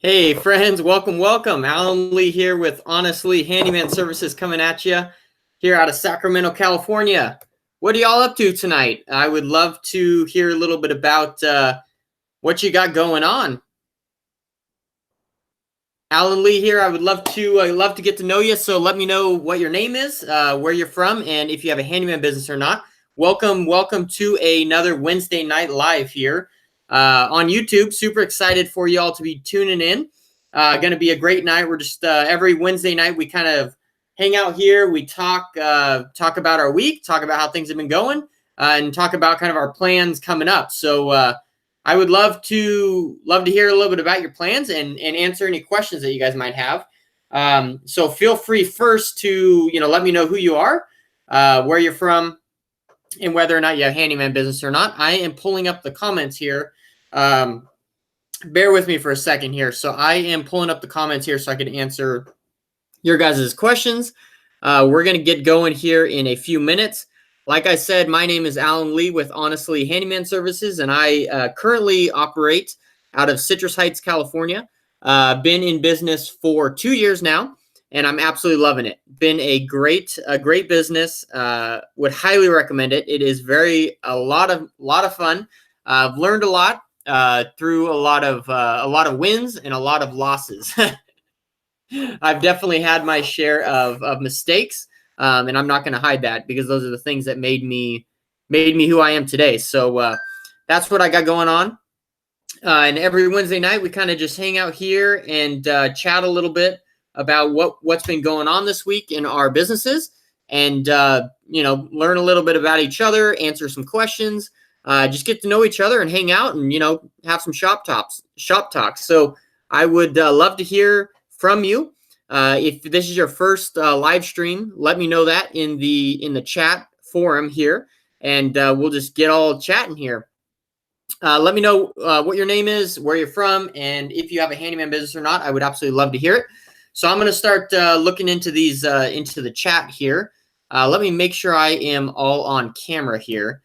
Hey friends, welcome. Alan Lee here with Honestly Handyman Services coming at you here out of Sacramento, California. What are y'all up to tonight? I would love to hear a little bit about what you got going on. Alan Lee here. I would love to get to know you. So let me know what your name is, where you're from, and if you have a handyman business or not. Welcome to another Wednesday night live here on YouTube. Super excited for y'all to be tuning in. Going to be a great night. We're just every Wednesday night we kind of hang out here. We talk about our week, talk about how things have been going, and talk about kind of our plans coming up. So I would love to hear a little bit about your plans and answer any questions that you guys might have. So feel free first to let me know who you are, where you're from, and whether or not you have handyman business or not. I am pulling up the comments here. Bear with me for a second here. So I am pulling up the comments here so I can answer your guys' questions. We're going to get going here in a few minutes. Like I said, my name is Alan Lee with Honestly Handyman Services, and I currently operate out of Citrus Heights, California. Been in business for 2 years now, and I'm absolutely loving it. Been a great business. Would highly recommend it. It is a lot of fun. I've learned a lot through a lot of wins and a lot of losses. I've definitely had my share of mistakes, and I'm not going to hide that because those are the things that made me who I am today. So that's what I got going on. And every Wednesday night we kind of just hang out here and chat a little bit about what's been going on this week in our businesses, and learn a little bit about each other, answer some questions, just get to know each other and hang out and have some shop talks. So I would love to hear from you. If this is your first live stream, let me know that in the chat forum here, and we'll just get all chatting here. Let me know what your name is, where you're from, and if you have a handyman business or not. I would absolutely love to hear it. So I'm going to start looking into these into the chat here. Let me make sure I am all on camera here.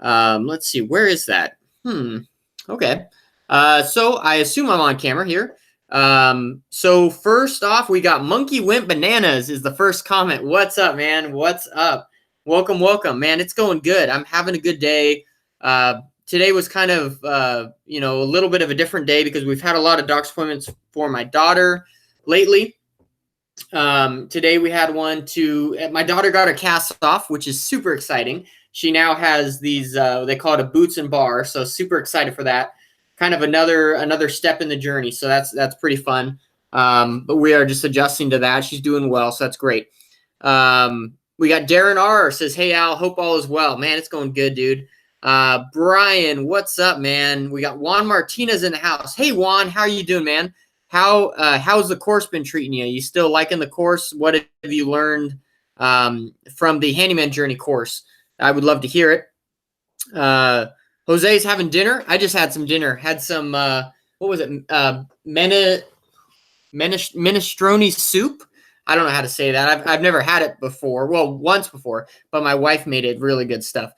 Let's see, where is that? Okay. So I assume I'm on camera here. So first off, we got Monkey Went Bananas is the first comment. What's up, man? What's up? Welcome, man. It's going good. I'm having a good day. Today was kind of, a little bit of a different day because we've had a lot of doc's appointments for my daughter lately. Today we had one my daughter got her cast off, which is super exciting. She now has these, they call it a boots and bar. So super excited for that. Kind of another step in the journey. So that's pretty fun. But we are just adjusting to that. She's doing well. So that's great. We got Darren R says, "Hey Al, hope all is well." Man, it's going good, dude. Brian, what's up, man? We got Juan Martinez in the house. Hey Juan, how are you doing, man? How's the course been treating you? You still liking the course? What have you learned from the Handyman Journey course? I would love to hear it. Jose's having dinner. I just had some dinner. Had some what was it? Minestrone soup. I don't know how to say that. I've never had it before. Well, once before, but my wife made it. Really good stuff.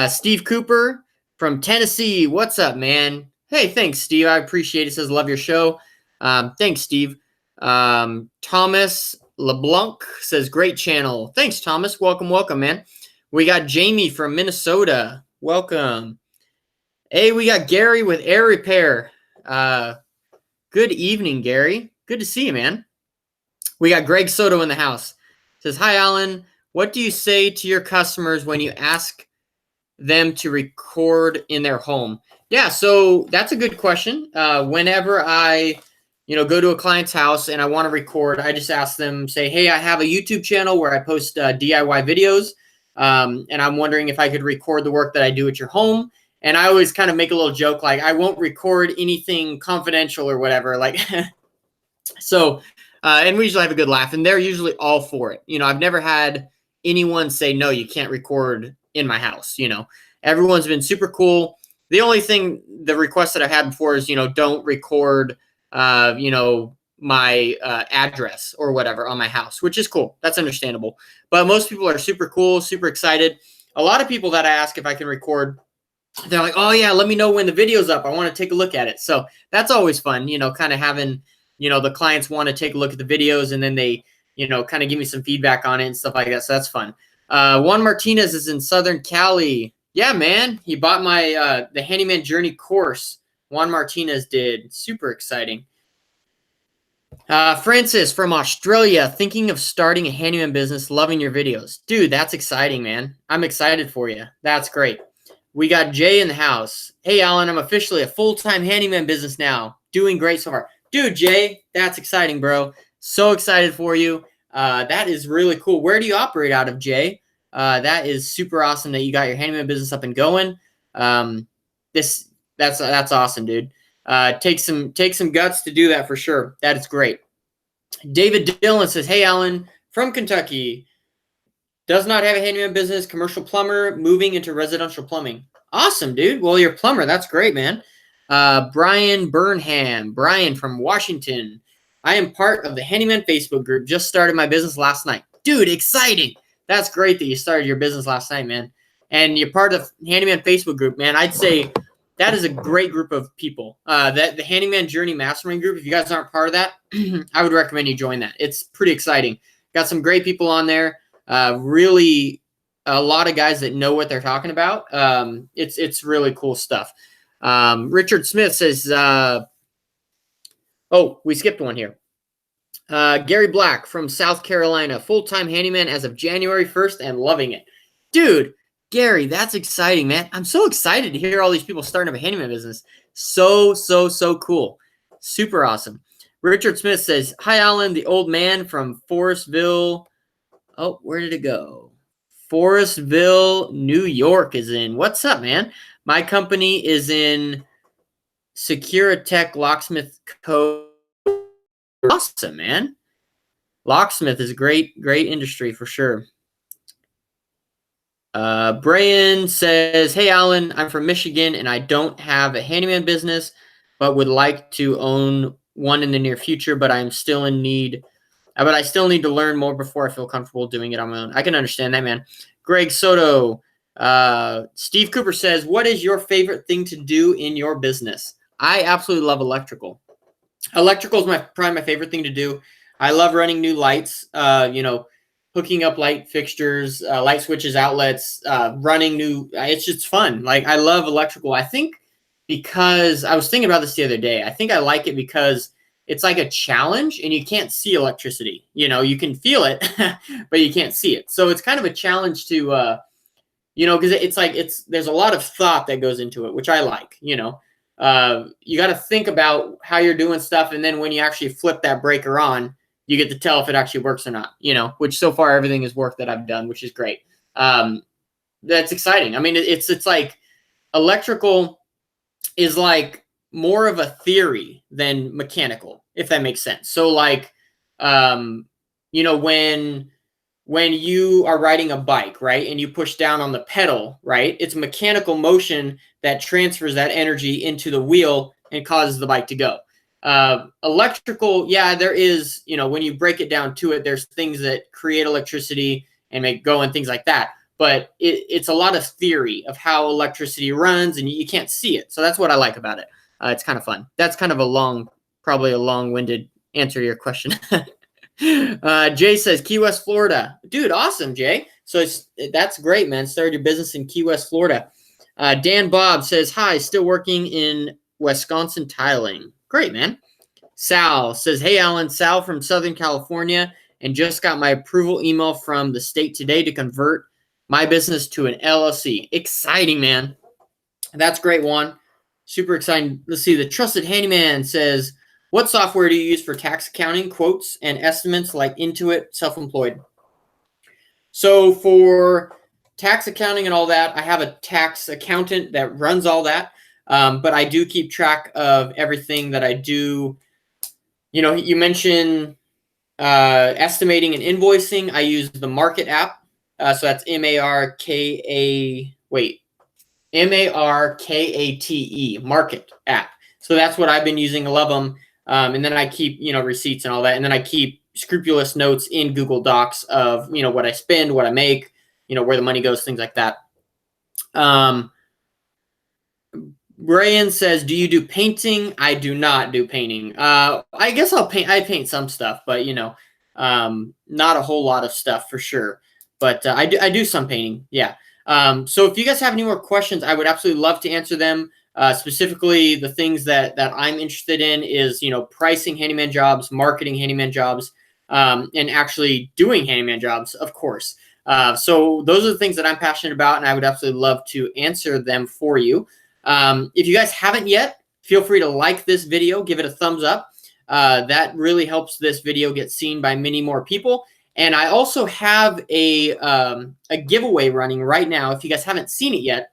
Steve Cooper from Tennessee. What's up, man? Hey, thanks, Steve. I appreciate it. Says, love your show. Thanks, Steve. Thomas LeBlanc says, great channel. Thanks, Thomas. Welcome, man. We got Jamie from Minnesota. Welcome. Hey, we got Gary with Air Repair. Good evening, Gary. Good to see you, man. We got Greg Soto in the house. Says, hi, Alan. What do you say to your customers when you ask them to record in their home? Yeah, so that's a good question. Whenever I go to a client's house and I want to record, I just ask them, say, hey, I have a YouTube channel where I post DIY videos, and I'm wondering if I could record the work that I do at your home. And I always kind of make a little joke, like, I won't record anything confidential or whatever. Like, so, and we usually have a good laugh, and they're usually all for it. I've never had anyone say, no, you can't record in my house. Everyone's been super cool. The only thing, the request that I've had before is, don't record, my address or whatever on my house, which is cool. That's understandable. But most people are super cool, super excited. A lot of people that I ask if I can record they're like, oh yeah, let me know when the video's up. I want to take a look at it. So that's always fun, kind of having, the clients want to take a look at the videos and then they, kind of give me some feedback on it and stuff like that. So that's fun. Juan Martinez is in Southern Cali. Yeah, man. He bought my, the Handyman Journey course. Juan Martinez did. Super exciting. Francis from Australia, thinking of starting a handyman business, loving your videos. Dude, that's exciting, man. I'm excited for you. That's great. We got Jay in the house. Hey, Alan, I'm officially a full-time handyman business now. Doing great so far. Dude, Jay, that's exciting, bro. So excited for you. That is really cool. Where do you operate out of, Jay? That is super awesome that you got your handyman business up and going. That's awesome, dude. Take some guts to do that for sure. That is great. David Dillon says, hey, Alan, from Kentucky. Does not have a handyman business, commercial plumber, moving into residential plumbing. Awesome, dude. Well, you're a plumber. That's great, man. Brian Burnham. Brian from Washington. I am part of the Handyman Facebook group. Just started my business last night. Dude, exciting. That's great that you started your business last night, man. And you're part of the Handyman Facebook group, man. I'd say that is a great group of people. That the Handyman Journey Mastermind group, if you guys aren't part of that, I would recommend you join that. It's pretty exciting. Got some great people on there. Really a lot of guys that know what they're talking about. It's really cool stuff. Richard Smith says, we skipped one here. Gary Black from South Carolina, full-time handyman as of January 1st and loving it. Dude, Gary, that's exciting, man. I'm so excited to hear all these people starting up a handyman business. So cool. Super awesome. Richard Smith says, hi, Alan, the old man from Forestville. Oh, where did it go? Forestville, New York is in. What's up, man? My company is in Securitech Locksmith Code. Awesome, man. Locksmith is a great industry for sure. Brian says, hey, Alan, I'm from Michigan and I don't have a handyman business, but would like to own one in the near future, but I still need to learn more before I feel comfortable doing it on my own. I can understand that, man. Greg Soto. Steve Cooper says, what is your favorite thing to do in your business? I absolutely love electrical. Electrical is probably my favorite thing to do. I love running new lights, hooking up light fixtures, light switches, outlets, running new. It's just fun. Like, I love electrical. I think because I was thinking about this the other day. I think I like it because it's like a challenge and you can't see electricity. You can feel it, but you can't see it. So it's kind of a challenge to, because there's a lot of thought that goes into it, which I like. You got to think about how you're doing stuff. And then when you actually flip that breaker on, you get to tell if it actually works or not, which so far everything is work that I've done, which is great. That's exciting. I mean, it's like electrical is like more of a theory than mechanical, if that makes sense. So like, when you are riding a bike, right, and you push down on the pedal, right, it's mechanical motion that transfers that energy into the wheel and causes the bike to go. Electrical, yeah, there is, when you break it down to it, there's things that create electricity and make go and things like that. But it's a lot of theory of how electricity runs, and you can't see it. So that's what I like about it. It's kind of fun. That's kind of probably a long-winded answer to your question. Jay says Key West, Florida. Dude, awesome, Jay. So that's great, man. Started your business in Key West, Florida. Dan Bob says, hi, still working in Wisconsin tiling. Great, man. Sal says, hey, Alan, Sal from Southern California, and just got my approval email from the state today to convert my business to an LLC. Exciting, man. That's great, Juan. Super exciting. Let's see. The Trusted Handyman says, what software do you use for tax accounting, quotes, and estimates like Intuit Self-Employed? So for tax accounting and all that, I have a tax accountant that runs all that. But I do keep track of everything that I do. You mentioned estimating and invoicing. I use the Market app. So that's M-A-R-K-A-T-E, Market app. So that's what I've been using. I love them. And then I keep, receipts and all that. And then I keep scrupulous notes in Google Docs of, what I spend, what I make, where the money goes, things like that. Brian says, do you do painting? I do not do painting. I guess I paint some stuff, but not a whole lot of stuff for sure. But I do some painting. Yeah. So if you guys have any more questions, I would absolutely love to answer them. Specifically, the things that I'm interested in is, pricing handyman jobs, marketing handyman jobs, and actually doing handyman jobs, of course. So those are the things that I'm passionate about, and I would absolutely love to answer them for you. If you guys haven't yet, feel free to like this video, give it a thumbs up. That really helps this video get seen by many more people. And I also have a giveaway running right now. If you guys haven't seen it yet,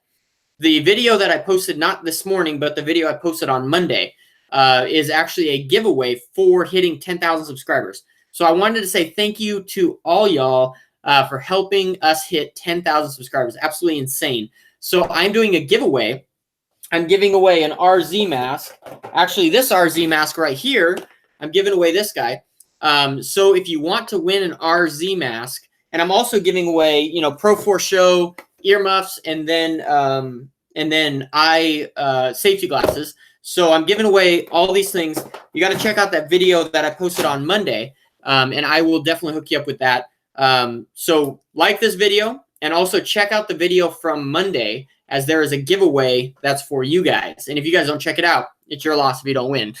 the video that I posted, not this morning, but the video I posted on Monday, is actually a giveaway for hitting 10,000 subscribers. So I wanted to say thank you to all y'all for helping us hit 10,000 subscribers. Absolutely insane. So I'm doing a giveaway. I'm giving away an RZ mask. Actually, this RZ mask right here, I'm giving away this guy. So if you want to win an RZ mask, and I'm also giving away, Pro 4 Show earmuffs, and then safety glasses. So I'm giving away all these things. You got to check out that video that I posted on Monday, and I will definitely hook you up with that. So like this video, and also check out the video from Monday, as there is a giveaway that's for you guys. And if you guys don't check it out, it's your loss if you don't win.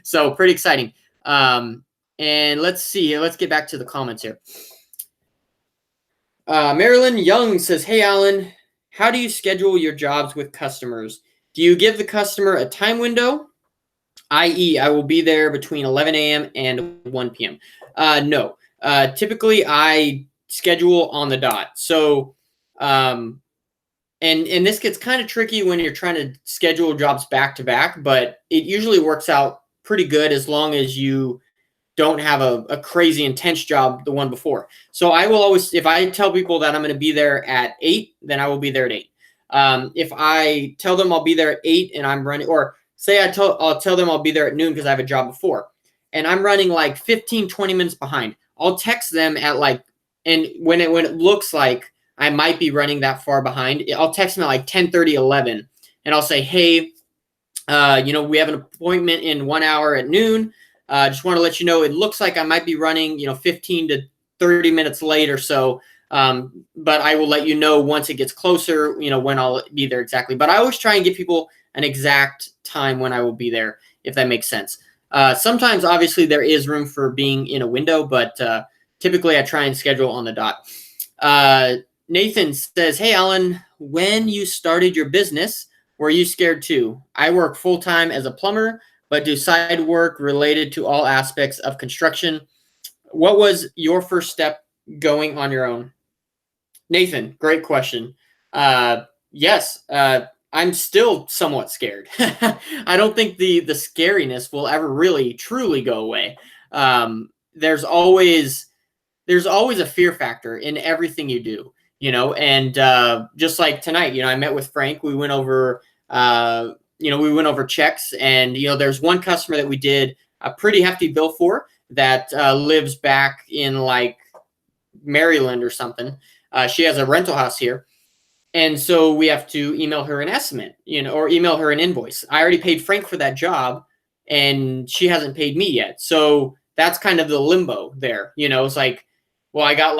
So pretty exciting. And let's see. Let's get back to the comments here. Marilyn Young says, hey, Alan, how do you schedule your jobs with customers? Do you give the customer a time window, i.e. I will be there between 11 a.m. and 1 p.m.? No. Typically, I schedule on the dot. So, and this gets kind of tricky when you're trying to schedule jobs back to back, but it usually works out pretty good as long as you don't have a crazy intense job the one before. So I will always, if I tell people that I'm going to be there at 8, then I will be there at 8. If I tell them I'll be there at 8 and I'm running, or say I'll tell them I'll be there at noon because I have a job before, and I'm running like 15, 20 minutes behind, I'll text them at and when it looks like I might be running that far behind, I'll text them at like 10:30, 11, and I'll say, hey, we have an appointment in 1 hour at noon. Just want to let you know, it looks like I might be running, 15 to 30 minutes late or so. But I will let you know once it gets closer, when I'll be there exactly. But I always try and give people an exact time when I will be there, if that makes sense. Sometimes, obviously, there is room for being in a window, but typically I try and schedule on the dot. Nathan says, hey, Alan, when you started your business, were you scared too? I work full-time as a plumber, but do side work related to all aspects of construction. What was your first step going on your own? Nathan, great question. Yes, I'm still somewhat scared. I don't think the scariness will ever really truly go away. There's always a fear factor in everything you do, and just like tonight, I met with Frank. We went over checks, and there's one customer that we did a pretty hefty bill for that lives back in like Maryland or something. She has a rental house here, and so we have to email her an estimate, or email her an invoice. I already paid Frank for that job, and she hasn't paid me yet. So that's kind of the limbo there. It's like, well, I got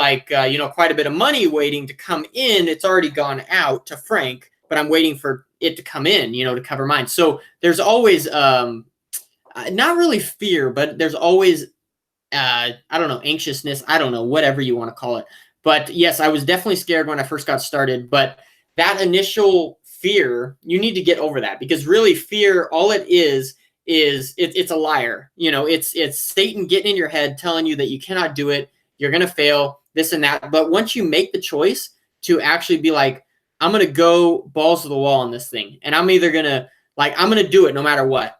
quite a bit of money waiting to come in. It's already gone out to Frank, but I'm waiting for it to come in, to cover mine. So there's always, not really fear, but there's always, I don't know, anxiousness. I don't know, whatever you want to call it. But yes, I was definitely scared when I first got started, but that initial fear, you need to get over that, because really fear, all it is it's a liar. It's Satan getting in your head, telling you that you cannot do it. You're going to fail, this and that. But once you make the choice to actually be like, I'm going to go balls to the wall on this thing, and I'm either going to I'm going to do it no matter what,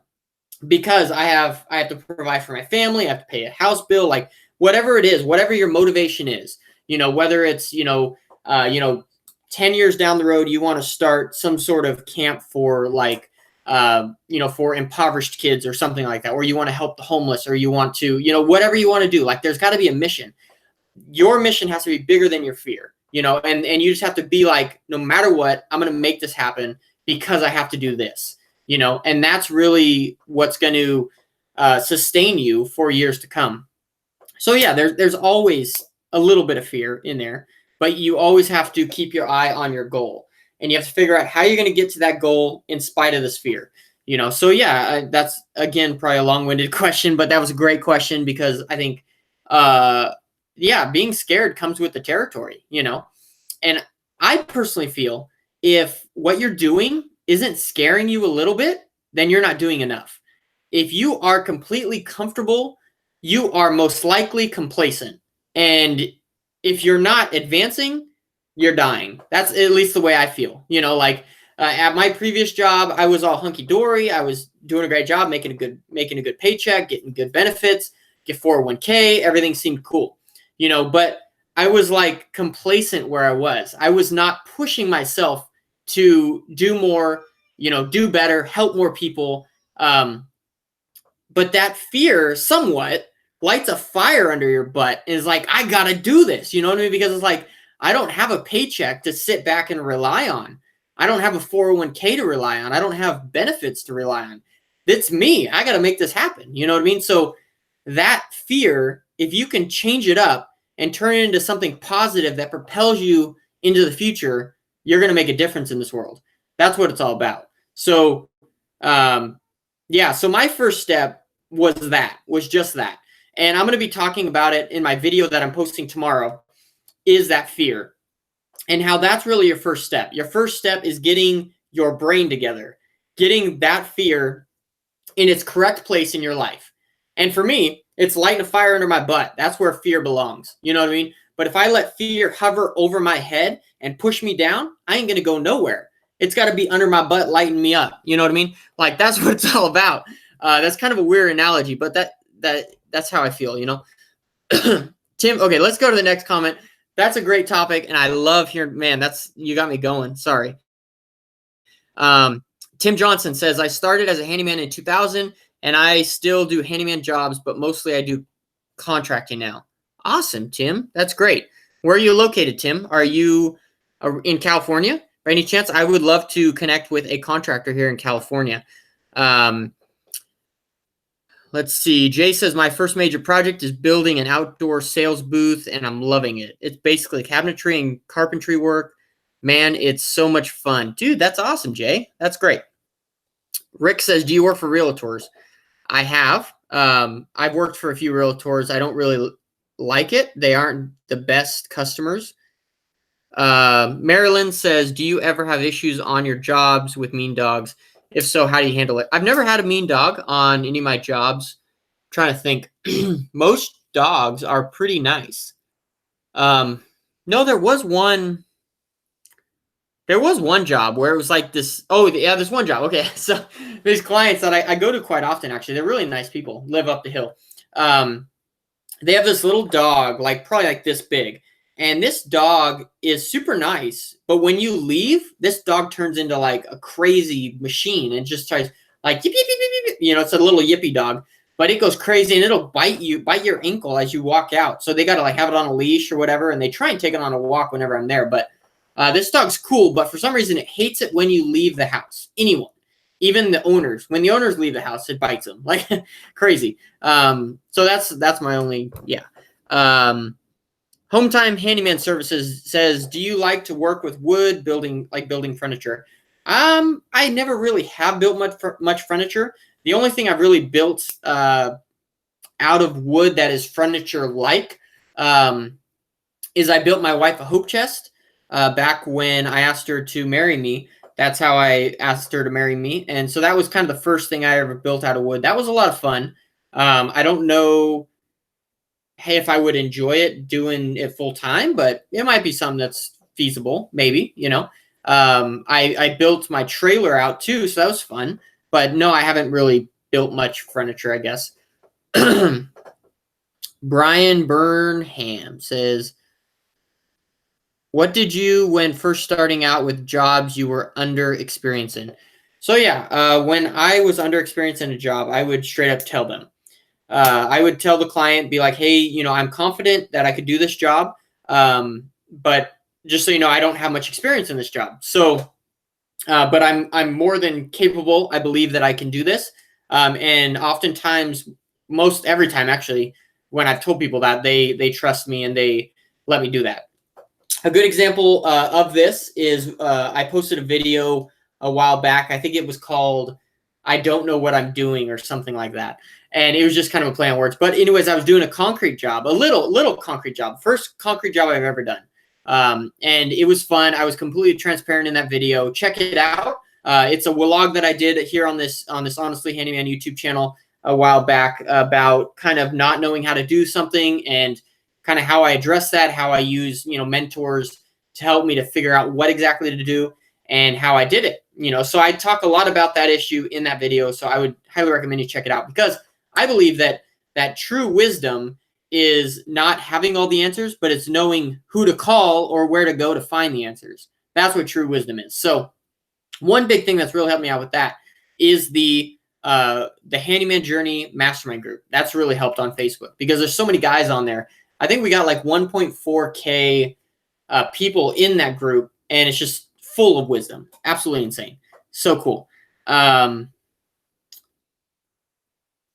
because I have to provide for my family. I have to pay a house bill, whatever it is, whatever your motivation is, whether it's, 10 years down the road, you want to start some sort of camp for for impoverished kids or something like that, or you want to help the homeless, or you want to, whatever you want to do, there's got to be a mission. Your mission has to be bigger than your fear, and you just have to be like, no matter what, I'm going to make this happen because I have to do this. and that's really what's going to sustain you for years to come. So yeah, there's always a little bit of fear in there, but you always have to keep your eye on your goal, and you have to figure out how you're going to get to that goal in spite of this fear. So yeah, that's again probably a long-winded question, but that was a great question because I think, being scared comes with the territory. And I personally feel if what you're doing isn't scaring you a little bit, then you're not doing enough. If you are completely comfortable, you are most likely complacent. And if you're not advancing, you're dying. That's at least the way I feel. At my previous job, I was all hunky dory. I was doing a great job, making a good paycheck, getting good benefits, get 401k. Everything seemed cool, but I was like complacent where I was. I was not pushing myself to do more, do better, help more people. But that fear somewhat lights a fire under your butt and is like, I got to do this. You know what I mean? Because it's like, I don't have a paycheck to sit back and rely on. I don't have a 401k to rely on. I don't have benefits to rely on. It's me. I got to make this happen. You know what I mean? So that fear, if you can change it up and turn it into something positive that propels you into the future, you're going to make a difference in this world. That's what it's all about. So, so my first step was just that. And I'm going to be talking about it in my video that I'm posting tomorrow, is that fear and how that's really your first step. Your first step is getting your brain together, getting that fear in its correct place in your life. And for me, it's lighting a fire under my butt. That's where fear belongs. You know what I mean? But if I let fear hover over my head and push me down, I ain't going to go nowhere. It's got to be under my butt, lighting me up. You know what I mean? Like, that's what it's all about. That's kind of a weird analogy, but that's how I feel, Tim, okay, let's go to the next comment. That's a great topic, and I love hearing, man, you got me going. Sorry. Tim Johnson says, I started as a handyman in 2000, and I still do handyman jobs, but mostly I do contracting now. Awesome, Tim. That's great. Where are you located, Tim? Are you in California? By any chance? I would love to connect with a contractor here in California. Let's see. Jay says, my first major project is building an outdoor sales booth, and I'm loving it. It's basically cabinetry and carpentry work. Man, it's so much fun. Dude, that's awesome, Jay. That's great. Rick says, do you work for realtors? I have. I've worked for a few realtors. I don't really like it. They aren't the best customers. Marilyn says, do you ever have issues on your jobs with mean dogs? If so, how do you handle it? I've never had a mean dog on any of my jobs. I'm trying to think. Most dogs are pretty nice. No, there was one job where it was like this. Oh, yeah, there's one job. Okay. So these clients that I go to quite often, actually, they're really nice people, live up the hill. They have this little dog, like probably like this big. And this dog is super nice, but when you leave, this dog turns into like a crazy machine and just tries like, yip, yip, yip, yip. It's a little yippy dog, but it goes crazy and it'll bite your ankle as you walk out. So they got to like have it on a leash or whatever. And they try and take it on a walk whenever I'm there. But this dog's cool, but for some reason it hates it when you leave the house. Anyone, even the owners, when the owners leave the house, it bites them like crazy. So that's my only, Hometime Handyman Services says, do you like to work with wood, building furniture? I never really have built much furniture. The only thing I've really built out of wood that is furniture-like is I built my wife a hope chest back when I asked her to marry me. That's how I asked her to marry me. And so that was kind of the first thing I ever built out of wood. That was a lot of fun. I don't know if I would enjoy it doing it full time, but it might be something that's feasible, maybe, I built my trailer out too, so that was fun, but no, I haven't really built much furniture, I guess. Brian Burnham says, what did you, when first starting out with jobs you were under experienced in? So when I was under experienced in a job, I would straight up tell them. I would tell the client, be like, hey, I'm confident that I could do this job, but just so you know, I don't have much experience in this job. So but I'm more than capable. I believe that I can do this. And oftentimes, most every time actually, when I've told people that, they trust me and they let me do that. A good example of this is I posted a video a while back. I think it was called "I Don't Know What I'm Doing" or something like that, and it was just kind of a play on words. But anyways, I was doing a concrete job, a little concrete job, first concrete job I've ever done, and it was fun. I was completely transparent in that video. Check it out. It's a vlog that I did here on this Honestly Handyman YouTube channel a while back about kind of not knowing how to do something and kind of how I address that, how I use, mentors to help me to figure out what exactly to do and how I did it. So I talk a lot about that issue in that video. So I would highly recommend you check it out, because I believe that true wisdom is not having all the answers, but it's knowing who to call or where to go to find the answers. That's what true wisdom is. So one big thing that's really helped me out with that is the Handyman Journey Mastermind group. That's really helped on Facebook, because there's so many guys on there. I think we got like 1.4K people in that group, and it's just full of wisdom. Absolutely insane. So cool.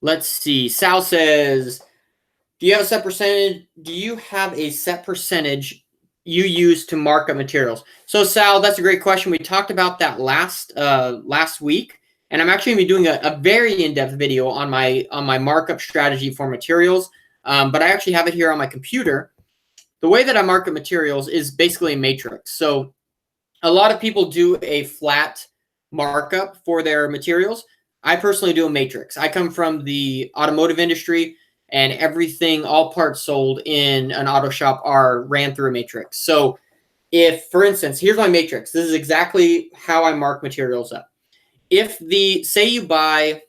Let's see. Sal says, do you have a set percentage? Do you have a set percentage you use to mark up materials? So Sal, that's a great question. We talked about that last week, and I'm actually going to be doing a very in-depth video on my markup strategy for materials. But I actually have it here on my computer. The way that I mark up materials is basically a matrix. So a lot of people do a flat markup for their materials. I personally do a matrix. I come from the automotive industry, and everything, all parts sold in an auto shop are ran through a matrix. So if, for instance, here's my matrix. This is exactly how I mark materials up. If say you buy,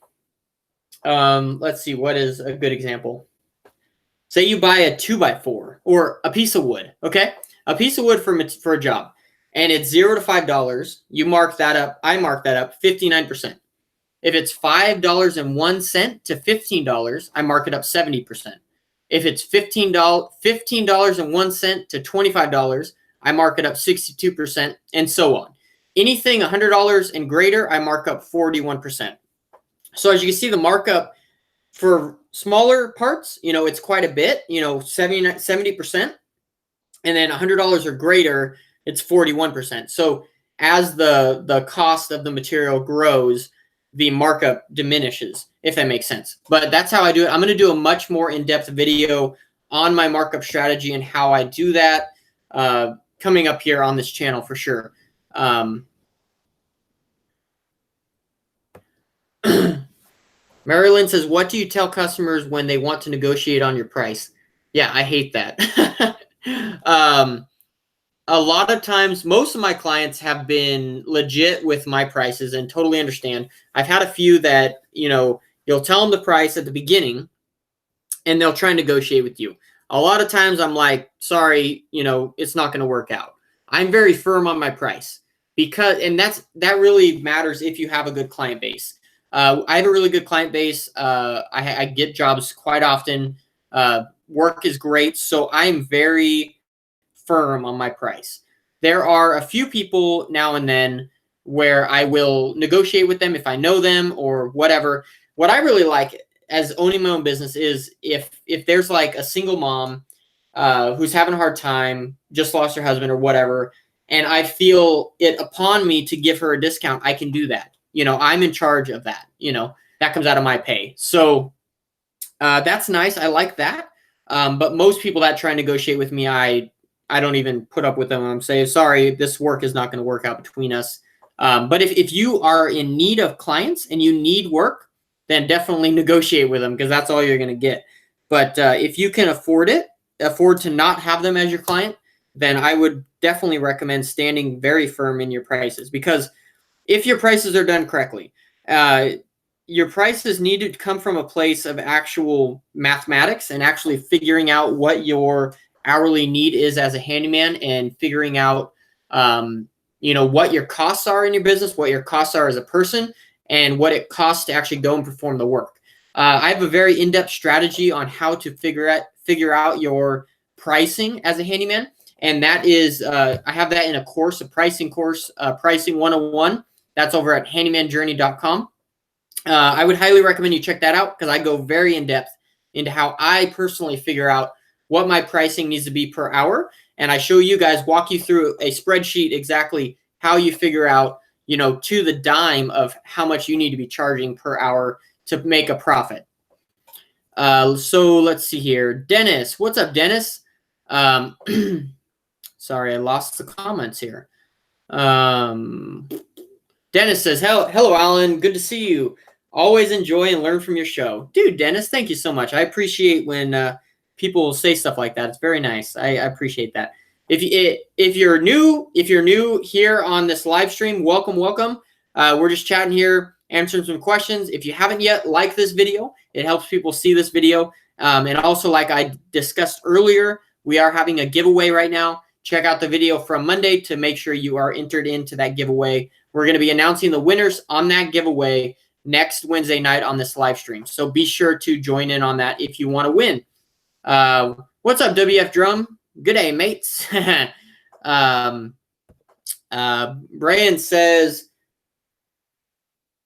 let's see, what is a good example? Say you buy a 2x4 or a piece of wood, okay? A piece of wood for a job, and it's $0 to $5. You mark that up. I mark that up 59%. If it's $5.01 to $15, I mark it up 70%. If it's $15.01 to $25, I mark it up 62%, and so on. Anything $100 and greater, I mark up 41%. So as you can see, the markup for smaller parts, it's quite a bit, 70%. And then $100 or greater, it's 41%. So as the cost of the material grows, the markup diminishes, if that makes sense. But that's how I do it. I'm going to do a much more in-depth video on my markup strategy and how I do that coming up here on this channel for sure. Marilyn says, what do you tell customers when they want to negotiate on your price? Yeah, I hate that. A lot of times, most of my clients have been legit with my prices and totally understand. I've had a few that, you'll tell them the price at the beginning and they'll try and negotiate with you. A lot of times I'm like, sorry, it's not going to work out. I'm very firm on my price, and that really matters if you have a good client base. I have a really good client base. I get jobs quite often. Work is great. So I'm very firm on my price. There are a few people now and then where I will negotiate with them if I know them or whatever. What I really like as owning my own business is if there's like a single mom who's having a hard time, just lost her husband or whatever, and I feel it upon me to give her a discount, I can do that. I'm in charge of that. That comes out of my pay. So that's nice. I like that. But most people that try and negotiate with me, I don't even put up with them. I'm saying, sorry, this work is not going to work out between us. But if you are in need of clients and you need work, then definitely negotiate with them, because that's all you're going to get. But if you can afford to not have them as your client, then I would definitely recommend standing very firm in your prices, because if your prices are done correctly, your prices need to come from a place of actual mathematics and actually figuring out what your hourly need is as a handyman, and figuring out, what your costs are in your business, what your costs are as a person, and what it costs to actually go and perform the work. I have a very in-depth strategy on how to figure out your pricing as a handyman. And that is, I have that in a course, a pricing course, Pricing 101. That's over at handymanjourney.com. I would highly recommend you check that out because I go very in depth into how I personally figure out what my pricing needs to be per hour. And I show you guys, walk you through a spreadsheet exactly how you figure out, to the dime of how much you need to be charging per hour to make a profit. So let's see here. Dennis, what's up, Dennis? Sorry, I lost the comments here. Dennis says, hello, Alan. Good to see you. Always enjoy and learn from your show. Dude, Dennis, thank you so much. I appreciate when people say stuff like that. It's very nice. I appreciate that. If you're new here on this live stream, welcome. We're just chatting here, answering some questions. If you haven't yet, like this video. It helps people see this video. And also, like I discussed earlier, we are having a giveaway right now. Check out the video from Monday to make sure you are entered into that giveaway. We're going to be announcing the winners on that giveaway next Wednesday night on this live stream. So be sure to join in on that if you want to win. What's up, WF Drum? Good day, mates. Brian says,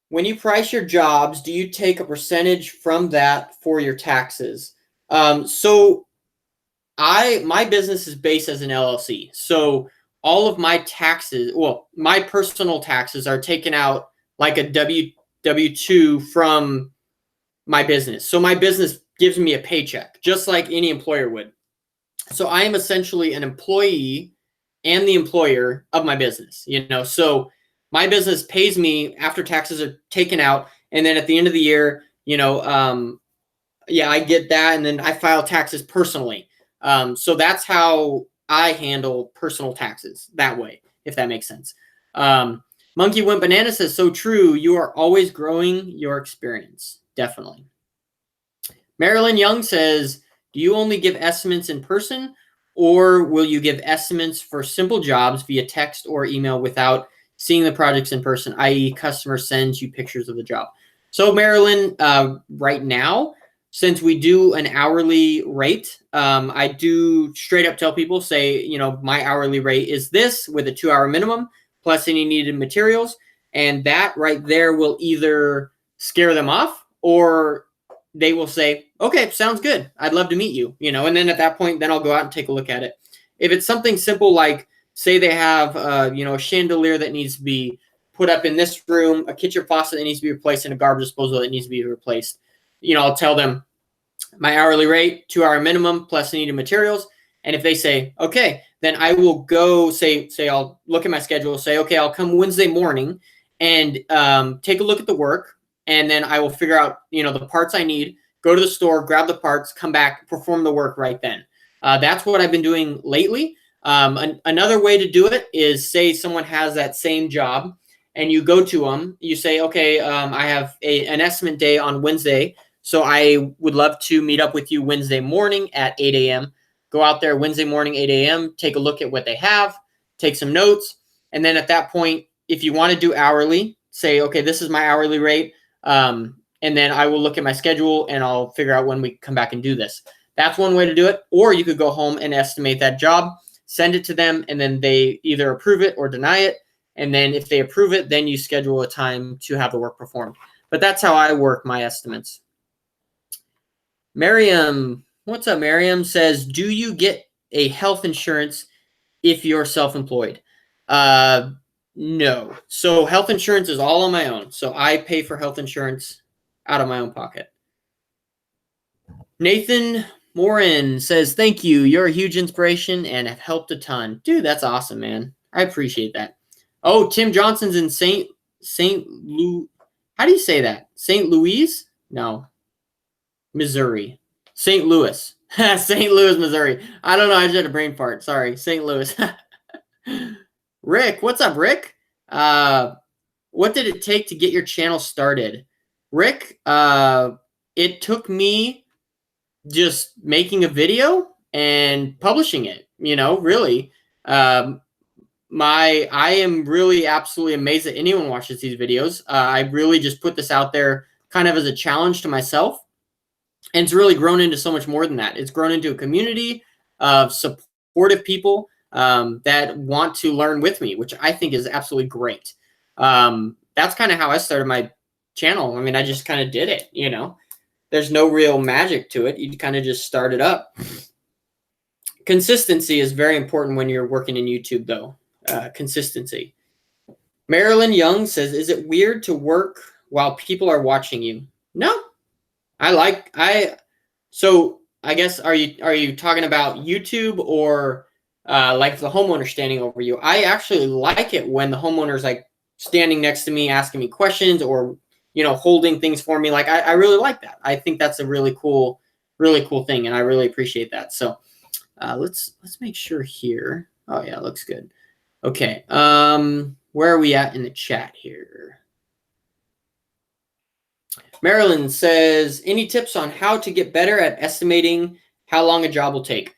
when you price your jobs, do you take a percentage from that for your taxes? So my business is based as an LLC. So all of my taxes, my personal taxes are taken out like a W-2 from my business. So my business gives me a paycheck, just like any employer would. So I am essentially an employee and the employer of my business, So my business pays me after taxes are taken out. And then at the end of the year, I get that. And then I file taxes personally. So that's how I handle personal taxes that way, if that makes sense. Monkey Went Banana says, so true. You are always growing your experience. Definitely. Marilyn Young says, do you only give estimates in person, or will you give estimates for simple jobs via text or email without seeing the projects in person, i.e. customer sends you pictures of the job? So Marilyn, right now, since we do an hourly rate, I do straight up tell people, say, my hourly rate is this with a 2-hour minimum plus any needed materials. And that right there will either scare them off or they will say, okay, sounds good. I'd love to meet you, and then at that point, then I'll go out and take a look at it. If it's something simple, like say they have, a chandelier that needs to be put up in this room, a kitchen faucet that needs to be replaced, and a garbage disposal that needs to be replaced, I'll tell them my hourly rate, 2-hour minimum plus needed materials. And if they say, okay, then I will go say I'll look at my schedule, say, okay, I'll come Wednesday morning and take a look at the work. And then I will figure out, the parts I need, go to the store, grab the parts, come back, perform the work right then. That's what I've been doing lately. Another way to do it is, say someone has that same job and you go to them, you say, okay, I have an estimate day on Wednesday. So I would love to meet up with you Wednesday morning at 8 a.m. Go out there Wednesday morning, 8 a.m., take a look at what they have, take some notes. And then at that point, if you want to do hourly, say, okay, this is my hourly rate. And then I will look at my schedule and I'll figure out when we come back and do this. That's one way to do it. Or you could go home and estimate that job, send it to them, and then they either approve it or deny it. And then if they approve it, then you schedule a time to have the work performed. But that's how I work my estimates. Miriam, what's up, Miriam? Says, do you get a health insurance if you're self-employed? No. So health insurance is all on my own. So I pay for health insurance out of my own pocket. Nathan Morin says, thank you. You're a huge inspiration and have helped a ton. Dude, that's awesome, man. I appreciate that. Oh, Tim Johnson's in St. Louis. How do you say that? St. Louis? No. Missouri. St. Louis. St. Louis, Missouri. I don't know. I just had a brain fart. Sorry. St. Louis. Rick, what's up, Rick? What did it take to get your channel started? Rick, it took me just making a video and publishing it, really. I am really absolutely amazed that anyone watches these videos. I really just put this out there kind of as a challenge to myself. And it's really grown into so much more than that. It's grown into a community of supportive people that want to learn with me, which I think is absolutely great. That's kind of how I started my channel. I mean, I just kind of did it, you know. There's no real magic to it. You kind of just start it up. Consistency is very important when you're working in YouTube, though. Consistency. Marilyn Young says, is it weird to work while people are watching you? No. So I guess, are you talking about YouTube or like the homeowner standing over you? I actually like it when the homeowner's like standing next to me, asking me questions, or, you know, holding things for me. Like, I really like that. I think that's a really cool thing, and I really appreciate that. So let's make sure here. Oh yeah, looks good. Okay. Where are we at in the chat here? Marilyn says, any tips on how to get better at estimating how long a job will take?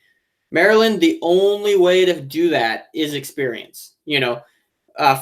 Marilyn, the only way to do that is experience. You know,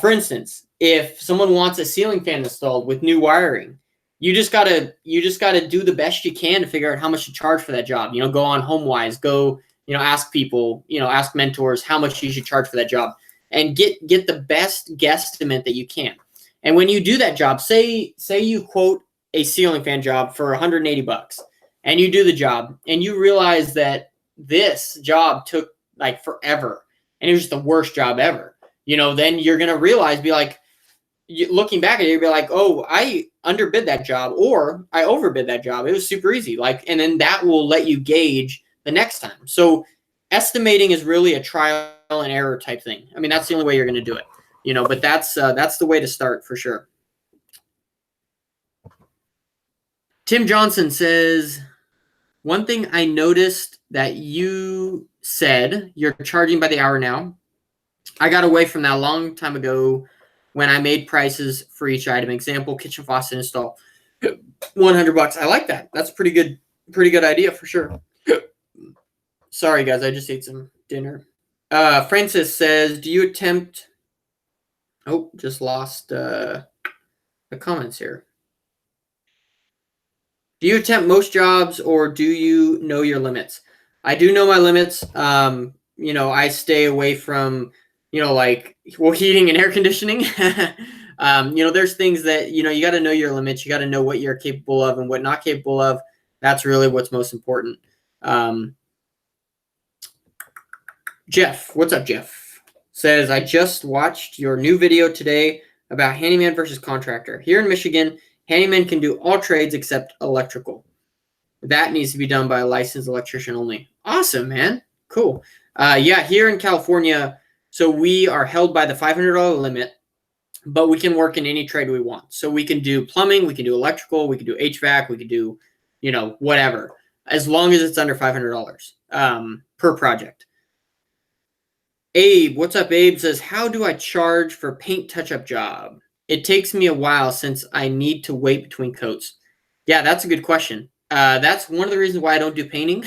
for instance, if someone wants a ceiling fan installed with new wiring, you just gotta do the best you can to figure out how much to charge for that job. You know, go on HomeWise, go, you know, ask people, you know, ask mentors how much you should charge for that job, and get the best guesstimate that you can. And when you do that job, say you quote a ceiling fan job for $180, and you do the job, and you realize that this job took like forever, and it was just the worst job ever. You know, then you're gonna realize, be like, looking back at it, you'll be like, oh, I underbid that job, or I overbid that job. It was super easy. Like, and then that will let you gauge the next time. So estimating is really a trial and error type thing. I mean, that's the only way you're going to do it, you know, but that's the way to start for sure. Tim Johnson says, one thing I noticed that you said, you're charging by the hour now. I got away from that a long time ago when I made prices for each item. Example, kitchen faucet install, $100. I like that. That's pretty good idea for sure. Sorry guys, I just ate some dinner. Francis says, do you attempt, oh, just lost the comments here. Do you attempt most jobs, or do you know your limits? I do know my limits. You know, I stay away from, you know, like, well, heating and air conditioning. You know, there's things that, you know, you got to know your limits. You got to know what you're capable of and what not capable of. That's really what's most important. Jeff, what's up, Jeff? Says, I just watched your new video today about handyman versus contractor. Here in Michigan, handyman can do all trades except electrical. That needs to be done by a licensed electrician only. Awesome, man. Cool. Yeah, here in California, so we are held by the $500 limit, but we can work in any trade we want. So we can do plumbing, we can do electrical, we can do HVAC, we can do, you know, whatever, as long as it's under $500 per project. Abe, what's up, Abe? Says, how do I charge for paint touch-up job? It takes me a while since I need to wait between coats. Yeah, that's a good question. That's one of the reasons why I don't do painting,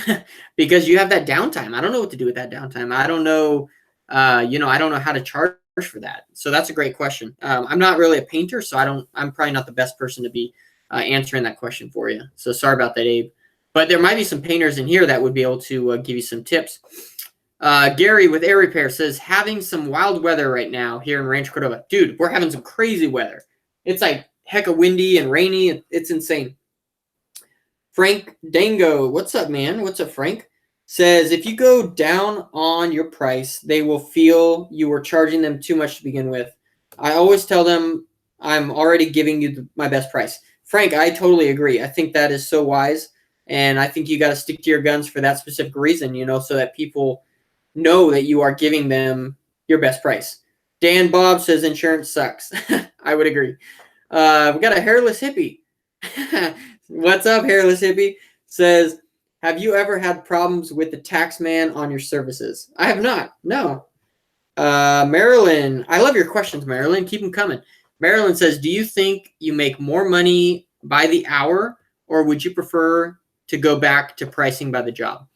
because you have that downtime. I don't know what to do with that downtime. I don't know, you know, I don't know how to charge for that. So that's a great question. I'm not really a painter, so I'm probably not the best person to be answering that question for you. So sorry about that, Abe. But there might be some painters in here that would be able to give you some tips. Gary with Air Repair says, having some wild weather right now here in Rancho Cordova. Dude, we're having some crazy weather. It's like hecka windy and rainy. It's insane. Frank Dango, what's up, man? What's up, Frank? Says, if you go down on your price, they will feel you were charging them too much to begin with. I always tell them I'm already giving you my best price. Frank, I totally agree. I think that is so wise. And I think you got to stick to your guns for that specific reason, you know, so that people know that you are giving them your best price. Dan Bob says insurance sucks. I would agree. We got a hairless hippie. What's up, hairless hippie? Says, have you ever had problems with the tax man on your services? I have not. No. Marilyn, I love your questions, Marilyn. Keep them coming. Marilyn says, do you think you make more money by the hour, or would you prefer to go back to pricing by the job?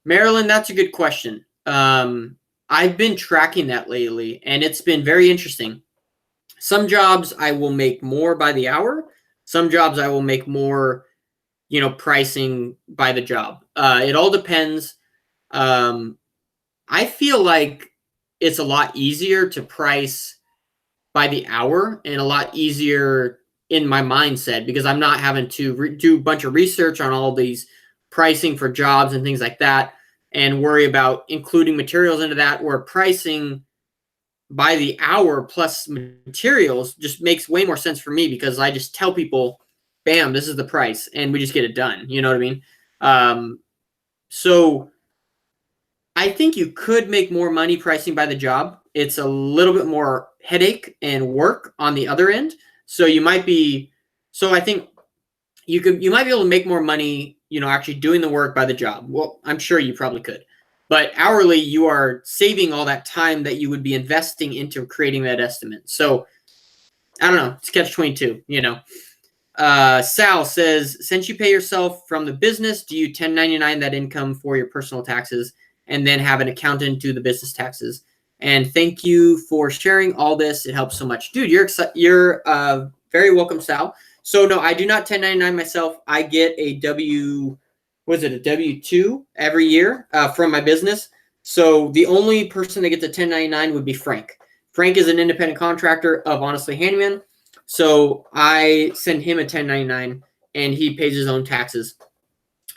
Marilyn, that's a good question. I've been tracking that lately, and it's been very interesting. Some jobs I will make more by the hour. Some jobs I will make more, you know, pricing by the job. It all depends. I feel like it's a lot easier to price by the hour and a lot easier in my mindset because I'm not having to do a bunch of research on all these pricing for jobs and things like that and worry about including materials into that, or pricing by the hour plus materials just makes way more sense for me because I just tell people, bam, this is the price, and we just get it done. You know what I mean? So I think you could make more money pricing by the job. It's a little bit more headache and work on the other end. So you might be, so I think you might be able to make more money, actually doing the work by the job. Well, I'm sure you probably could. But hourly, you are saving all that time that you would be investing into creating that estimate. So I don't know. It's catch-22, Sal says, since you pay yourself from the business, do you 1099 that income for your personal taxes and then have an accountant do the business taxes? And thank you for sharing all this. It helps so much. Dude, you're very welcome, Sal. So no, I do not 1099 myself. I get a W-2 every year from my business. So the only person that gets a 1099 would be Frank. Frank is an independent contractor of Honestly Handyman. So I send him a 1099 and he pays his own taxes.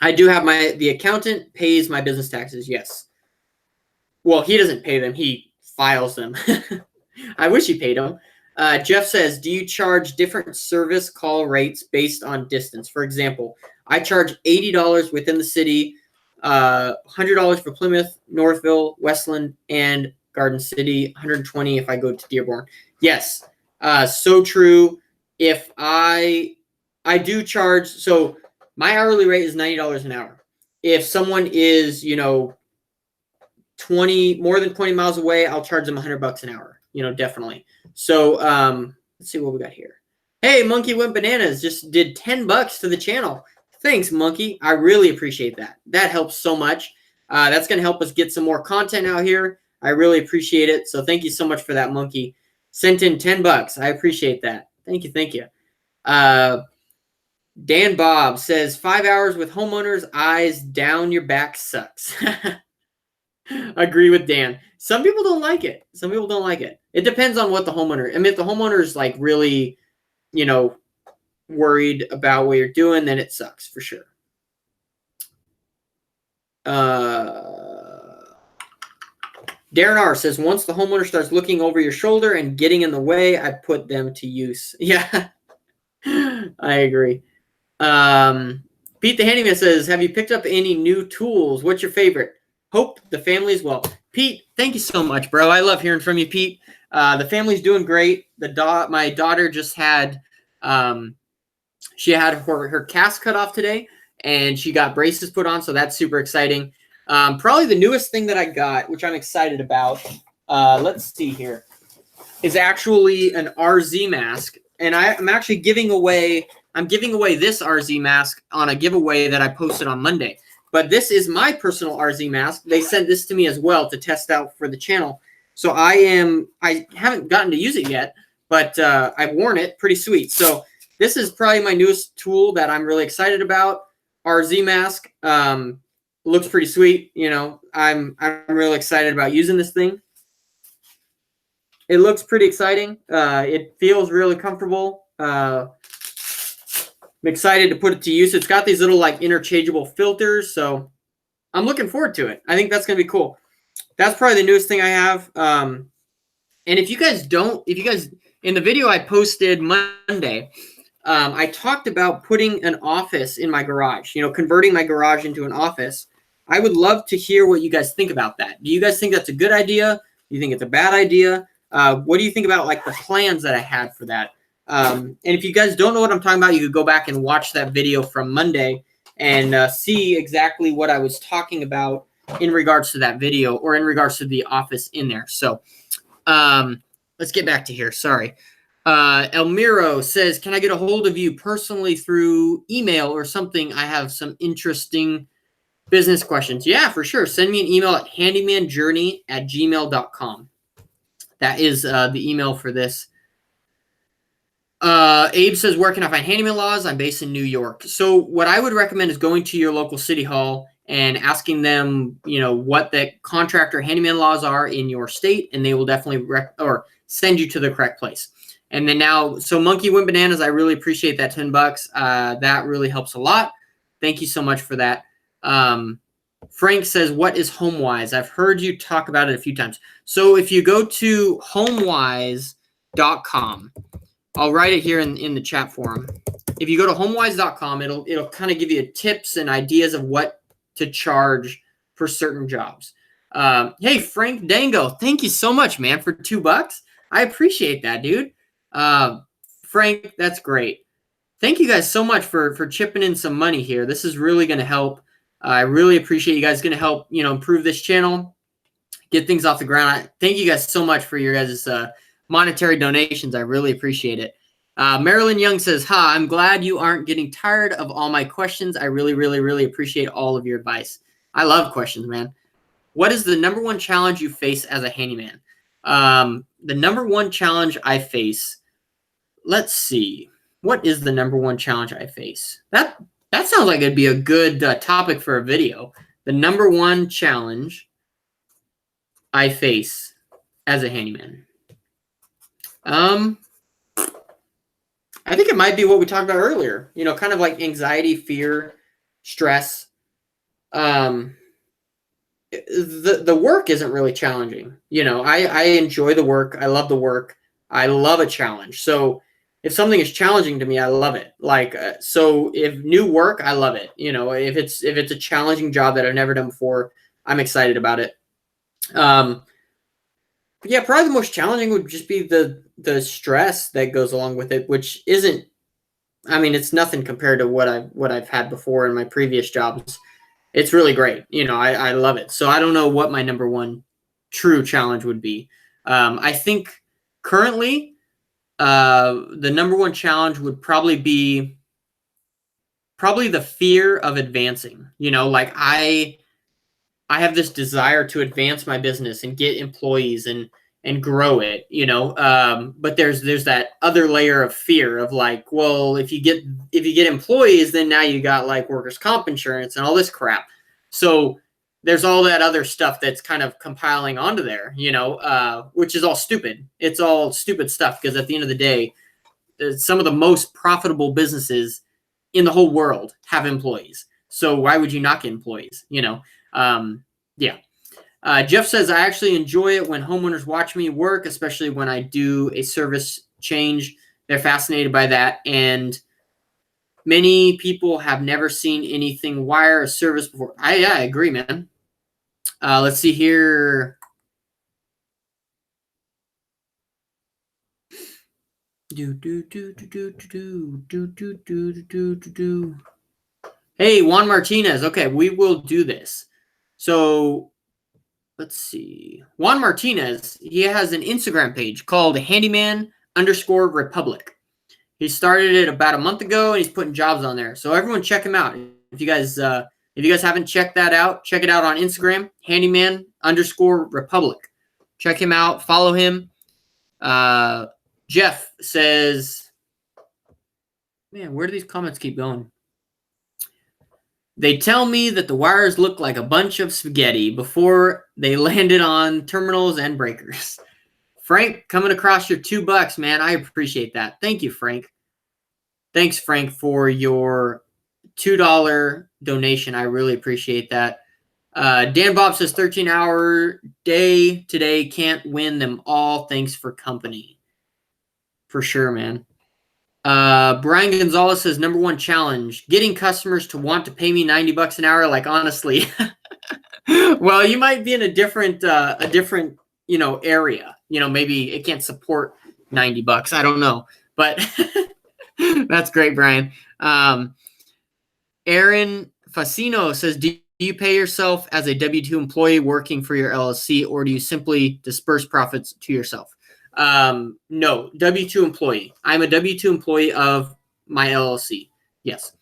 I do have the accountant pays my business taxes. Yes. Well, he doesn't pay them. He files them. I wish he paid them. Jeff says, do you charge different service call rates based on distance? For example, I charge $80 within the city, $100 for Plymouth, Northville, Westland, and Garden City, $120 if I go to Dearborn. Yes, so true. If I do charge, so my hourly rate is $90 an hour. If someone is, more than 20 miles away, I'll charge them $100 an hour, definitely. So let's see what we got here. Hey, Monkey Went Bananas just did $10 to the channel. Thanks, Monkey. I really appreciate that. That helps so much. That's going to help us get some more content out here. I really appreciate it. So thank you so much for that, Monkey. Sent in $10. I appreciate that. Thank you. Thank you. Dan Bob says 5 hours with homeowners, eyes down your back sucks. Agree with Dan. Some people don't like it. Some people don't like it. It depends on what the homeowner. I mean, if the homeowner is like really, worried about what you're doing, then it sucks for sure. Darren R says, once the homeowner starts looking over your shoulder and getting in the way, I put them to use. Yeah, I agree. Pete the Handyman says, have you picked up any new tools? What's your favorite? Hope the family is well. Pete, thank you so much, bro. I love hearing from you, Pete. The family's doing great. My daughter just had, she had her cast cut off today, and she got braces put on, so that's super exciting. Probably the newest thing that I got, which I'm excited about, let's see here, is actually an RZ mask. And I'm actually giving away this RZ mask on a giveaway that I posted on Monday. But this is my personal RZ mask. They sent this to me as well to test out for the channel. So I haven't gotten to use it yet, but I've worn it. Pretty sweet. So this is probably my newest tool that I'm really excited about. RZ mask. Looks pretty sweet. I'm really excited about using this thing. It looks pretty exciting. It feels really comfortable. I'm excited to put it to use. It's got these little interchangeable filters, so I'm looking forward to it. I think that's gonna be cool. That's probably the newest thing I have. And if you guys in the video I posted Monday, I talked about putting an office in my garage. Converting my garage into an office. I would love to hear what you guys think about that. Do you guys think that's a good idea? Do you think it's a bad idea? What do you think about the plans that I had for that? And if you guys don't know what I'm talking about, you could go back and watch that video from Monday and see exactly what I was talking about in regards to that video or in regards to the office in there. So let's get back to here. Sorry. Elmiro says, can I get a hold of you personally through email or something? I have some interesting business questions. Yeah, for sure. Send me an email at handymanjourney@gmail.com. That is the email for this. Abe says, where can I find handyman laws? I'm based in New York. So what I would recommend is going to your local city hall and asking them, what the contractor handyman laws are in your state, and they will definitely send you to the correct place. And then now, so Monkey Went Bananas, I really appreciate that $10. That really helps a lot. Thank you so much for that. Frank says, what is HomeWise? I've heard you talk about it a few times. So if you go to homewise.com, I'll write it here in the chat forum. If you go to homewise.com, it'll kind of give you tips and ideas of what to charge for certain jobs. Hey, Frank Dango, thank you so much, man, for $2. I appreciate that, dude. Frank, that's great. Thank you guys so much for chipping in some money here. This is really going to help. I really appreciate you guys going to help, improve this channel, get things off the ground. Thank you guys so much for your guys' monetary donations. I really appreciate it. Marilyn Young says, "Ha, I'm glad you aren't getting tired of all my questions. I really, really, really appreciate all of your advice." I love questions, man. What is the number one challenge you face as a handyman? The number one challenge I face, let's see. What is the number one challenge I face? That sounds like it'd be a good topic for a video. The number one challenge I face as a handyman. I think it might be what we talked about earlier. Kind of like anxiety, fear, stress. The work isn't really challenging. I enjoy the work. I love the work. I love a challenge. So if something is challenging to me, I love it. So if new work, I love it. If it's a challenging job that I've never done before, I'm excited about it. Yeah, probably the most challenging would just be the stress that goes along with it, which isn't, it's nothing compared to what I've had before in my previous jobs. It's really great. I love it. So I don't know what my number one true challenge would be. I think currently, the number one challenge would probably be the fear of advancing. I have this desire to advance my business and get employees and grow it, but there's that other layer of fear of well, if you get employees, then now you got workers' comp insurance and all this crap. So there's all that other stuff that's kind of compiling onto there, which is all stupid. It's all stupid stuff because at the end of the day, some of the most profitable businesses in the whole world have employees. So why would you not get employees? Yeah. Jeff says, I actually enjoy it when homeowners watch me work, especially when I do a service change. They're fascinated by that. And many people have never seen anything wire a service before. I agree, man. Let's see here. Hey, Juan Martinez. Okay, we will do this. So let's see. Juan Martinez, he has an Instagram page called handyman_republic. He started it about a month ago, and he's putting jobs on there. So everyone check him out. If you guys haven't checked that out, check it out on Instagram, handyman_republic. Check him out. Follow him. Jeff says, man, where do these comments keep going? They tell me that the wires look like a bunch of spaghetti before they landed on terminals and breakers. Frank, coming across your $2, man. I appreciate that. Thank you, Frank. Thanks, Frank, for your $2 donation. I really appreciate that. Dan Bob says 13-hour day today. Can't win them all. Thanks for company. For sure, man. Brian Gonzalez says number one challenge, getting customers to want to pay me $90 an hour. Honestly, well, you might be in a different area, maybe it can't support $90. I don't know, but that's great, Brian. Aaron Facino says, do you pay yourself as a W-2 employee working for your LLC, or do you simply disperse profits to yourself? No, W-2 employee. I'm a W-2 employee of my LLC. Yes.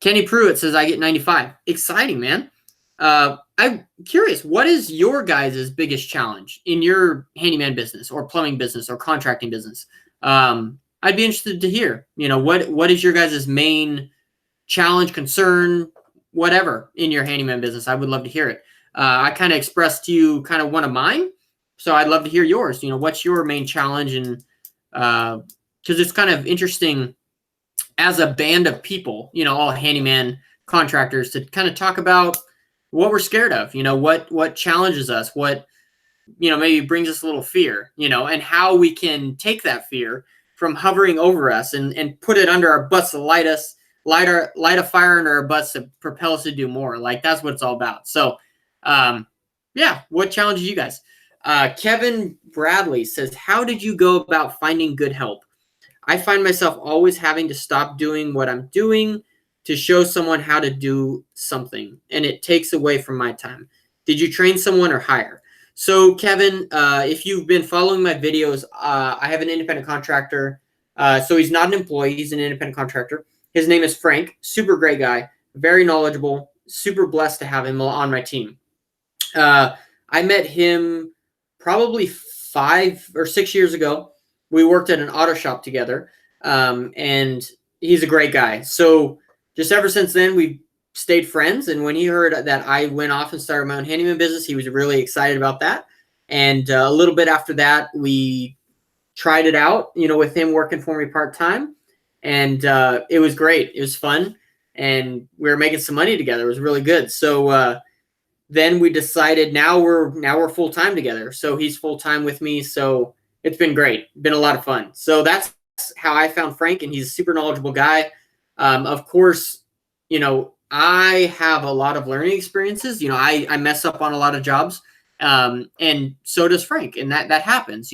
Kenny Pruitt says, I get 95. Exciting, man. I'm curious, what is your guys' biggest challenge in your handyman business or plumbing business or contracting business? I'd be interested to hear, what is your guys' main challenge, concern, whatever in your handyman business. I would love to hear it. I kind of expressed to you kind of one of mine, so I'd love to hear yours. What's your main challenge? And because it's kind of interesting as a band of people, all handyman contractors, to kind of talk about what we're scared of, what challenges us, what, maybe brings us a little fear, and how we can take that fear from hovering over us and put it under our butts to light a fire under our butts to propel us to do more. Like, that's what it's all about. So, yeah, what challenges you guys? Kevin Bradley says, how did you go about finding good help? I find myself always having to stop doing what I'm doing to show someone how to do something, and it takes away from my time. Did you train someone or hire? So, Kevin, if you've been following my videos, I have an independent contractor. So he's not an employee. He's an independent contractor. His name is Frank. Super great guy. Very knowledgeable. Super blessed to have him on my team. I met him probably 5 or 6 years ago. We worked at an auto shop together, and he's a great guy. So just ever since then, we've stayed friends. And when he heard that I went off and started my own handyman business, he was really excited about that. And a little bit after that, we tried it out, with him working for me part-time. And it was great. It was fun. And we were making some money together. It was really good. So then we decided now we're full-time together. So he's full-time with me. So it's been great. Been a lot of fun. So that's how I found Frank, and he's a super knowledgeable guy. Of course, I have a lot of learning experiences. I mess up on a lot of jobs, and so does Frank, and that happens.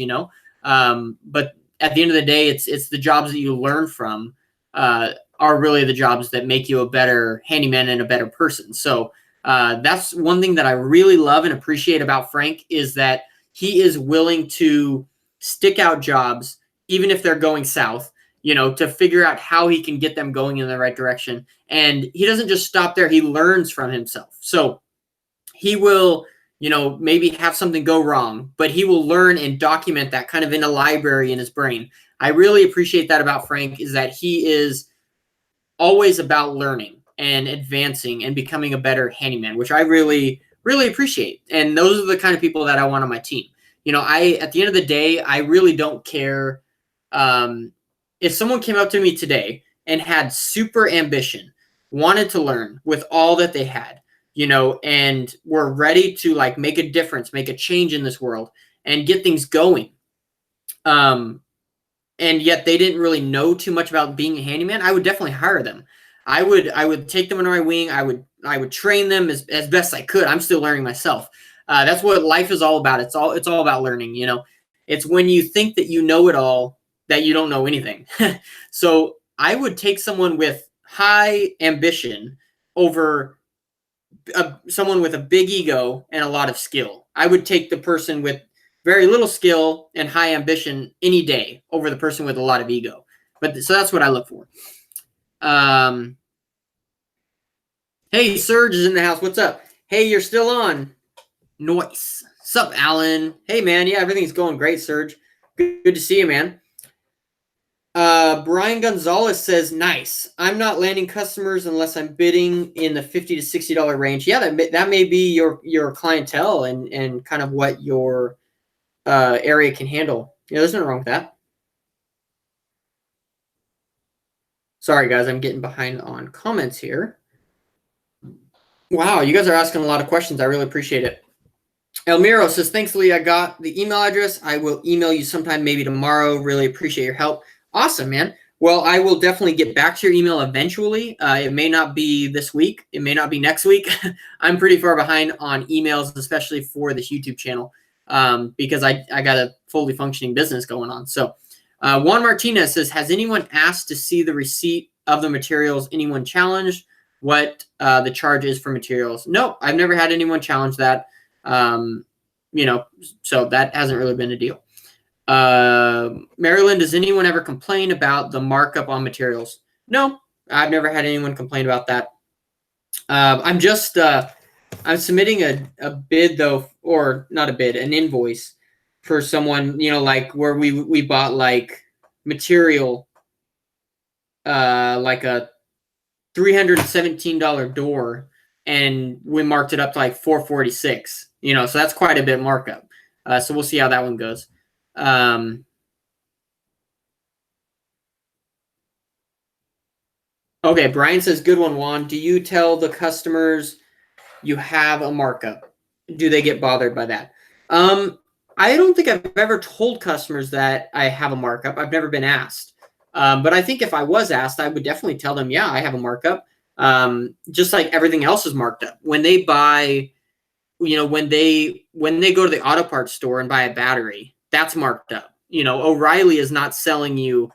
But at the end of the day, it's the jobs that you learn from are really the jobs that make you a better handyman and a better person. So that's one thing that I really love and appreciate about Frank, is that he is willing to stick out jobs, even if they're going south, to figure out how he can get them going in the right direction. And he doesn't just stop there. He learns from himself. So he will, maybe have something go wrong, but he will learn and document that kind of in a library in his brain. I really appreciate that about Frank, is that he is always about learning and advancing and becoming a better handyman, which I really, really appreciate. And those are the kind of people that I want on my team. At the end of the day, I really don't care. If someone came up to me today and had super ambition, wanted to learn with all that they had, and were ready to make a difference, make a change in this world and get things going. And yet they didn't really know too much about being a handyman, I would definitely hire them. I would take them under my wing. I would train them as best I could. I'm still learning myself. That's what life is all about. It's all about learning. It's when you think that you know it all that you don't know anything. So I would take someone with high ambition over someone with a big ego and a lot of skill. I would take the person with very little skill and high ambition any day over the person with a lot of ego. So that's what I look for. Hey, Serge is in the house. What's up? Hey, you're still on. Noise. Sup, Alan? Hey, man. Yeah, everything's going great, Serge. Good to see you, man. Brian Gonzalez says, nice. I'm not landing customers unless I'm bidding in the $50 to $60 range. Yeah, that may be your clientele and kind of what your area can handle. Yeah, there's nothing wrong with that. Sorry, guys, I'm getting behind on comments here. Wow, you guys are asking a lot of questions. I really appreciate it. Elmiro says, thanks, Lee. I got the email address. I will email you sometime, maybe tomorrow. Really appreciate your help. Awesome, man. Well, I will definitely get back to your email eventually. It may not be this week. It may not be next week. I'm pretty far behind on emails, especially for this YouTube channel, because I got a fully functioning business going on. So Juan Martinez says, has anyone asked to see the receipt of the materials? Anyone challenged what the charge is for materials? No, I've never had anyone challenge that. So that hasn't really been a deal. Marilyn, does anyone ever complain about the markup on materials? No, I've never had anyone complain about that. I'm submitting a bid though, or not a bid, an invoice for someone, where we bought material, like a $317 door and we marked it up to like 446. So that's quite a bit markup. So we'll see how that one goes. Okay, Brian says, good one, Juan. Do you tell the customers you have a markup? Do they get bothered by that? I don't think I've ever told customers that I have a markup. I've never been asked. But I think if I was asked, I would definitely tell them, yeah, I have a markup. Just like everything else is marked up. When they buy, when they go to the auto parts store and buy a battery, that's marked up. O'Reilly is not selling you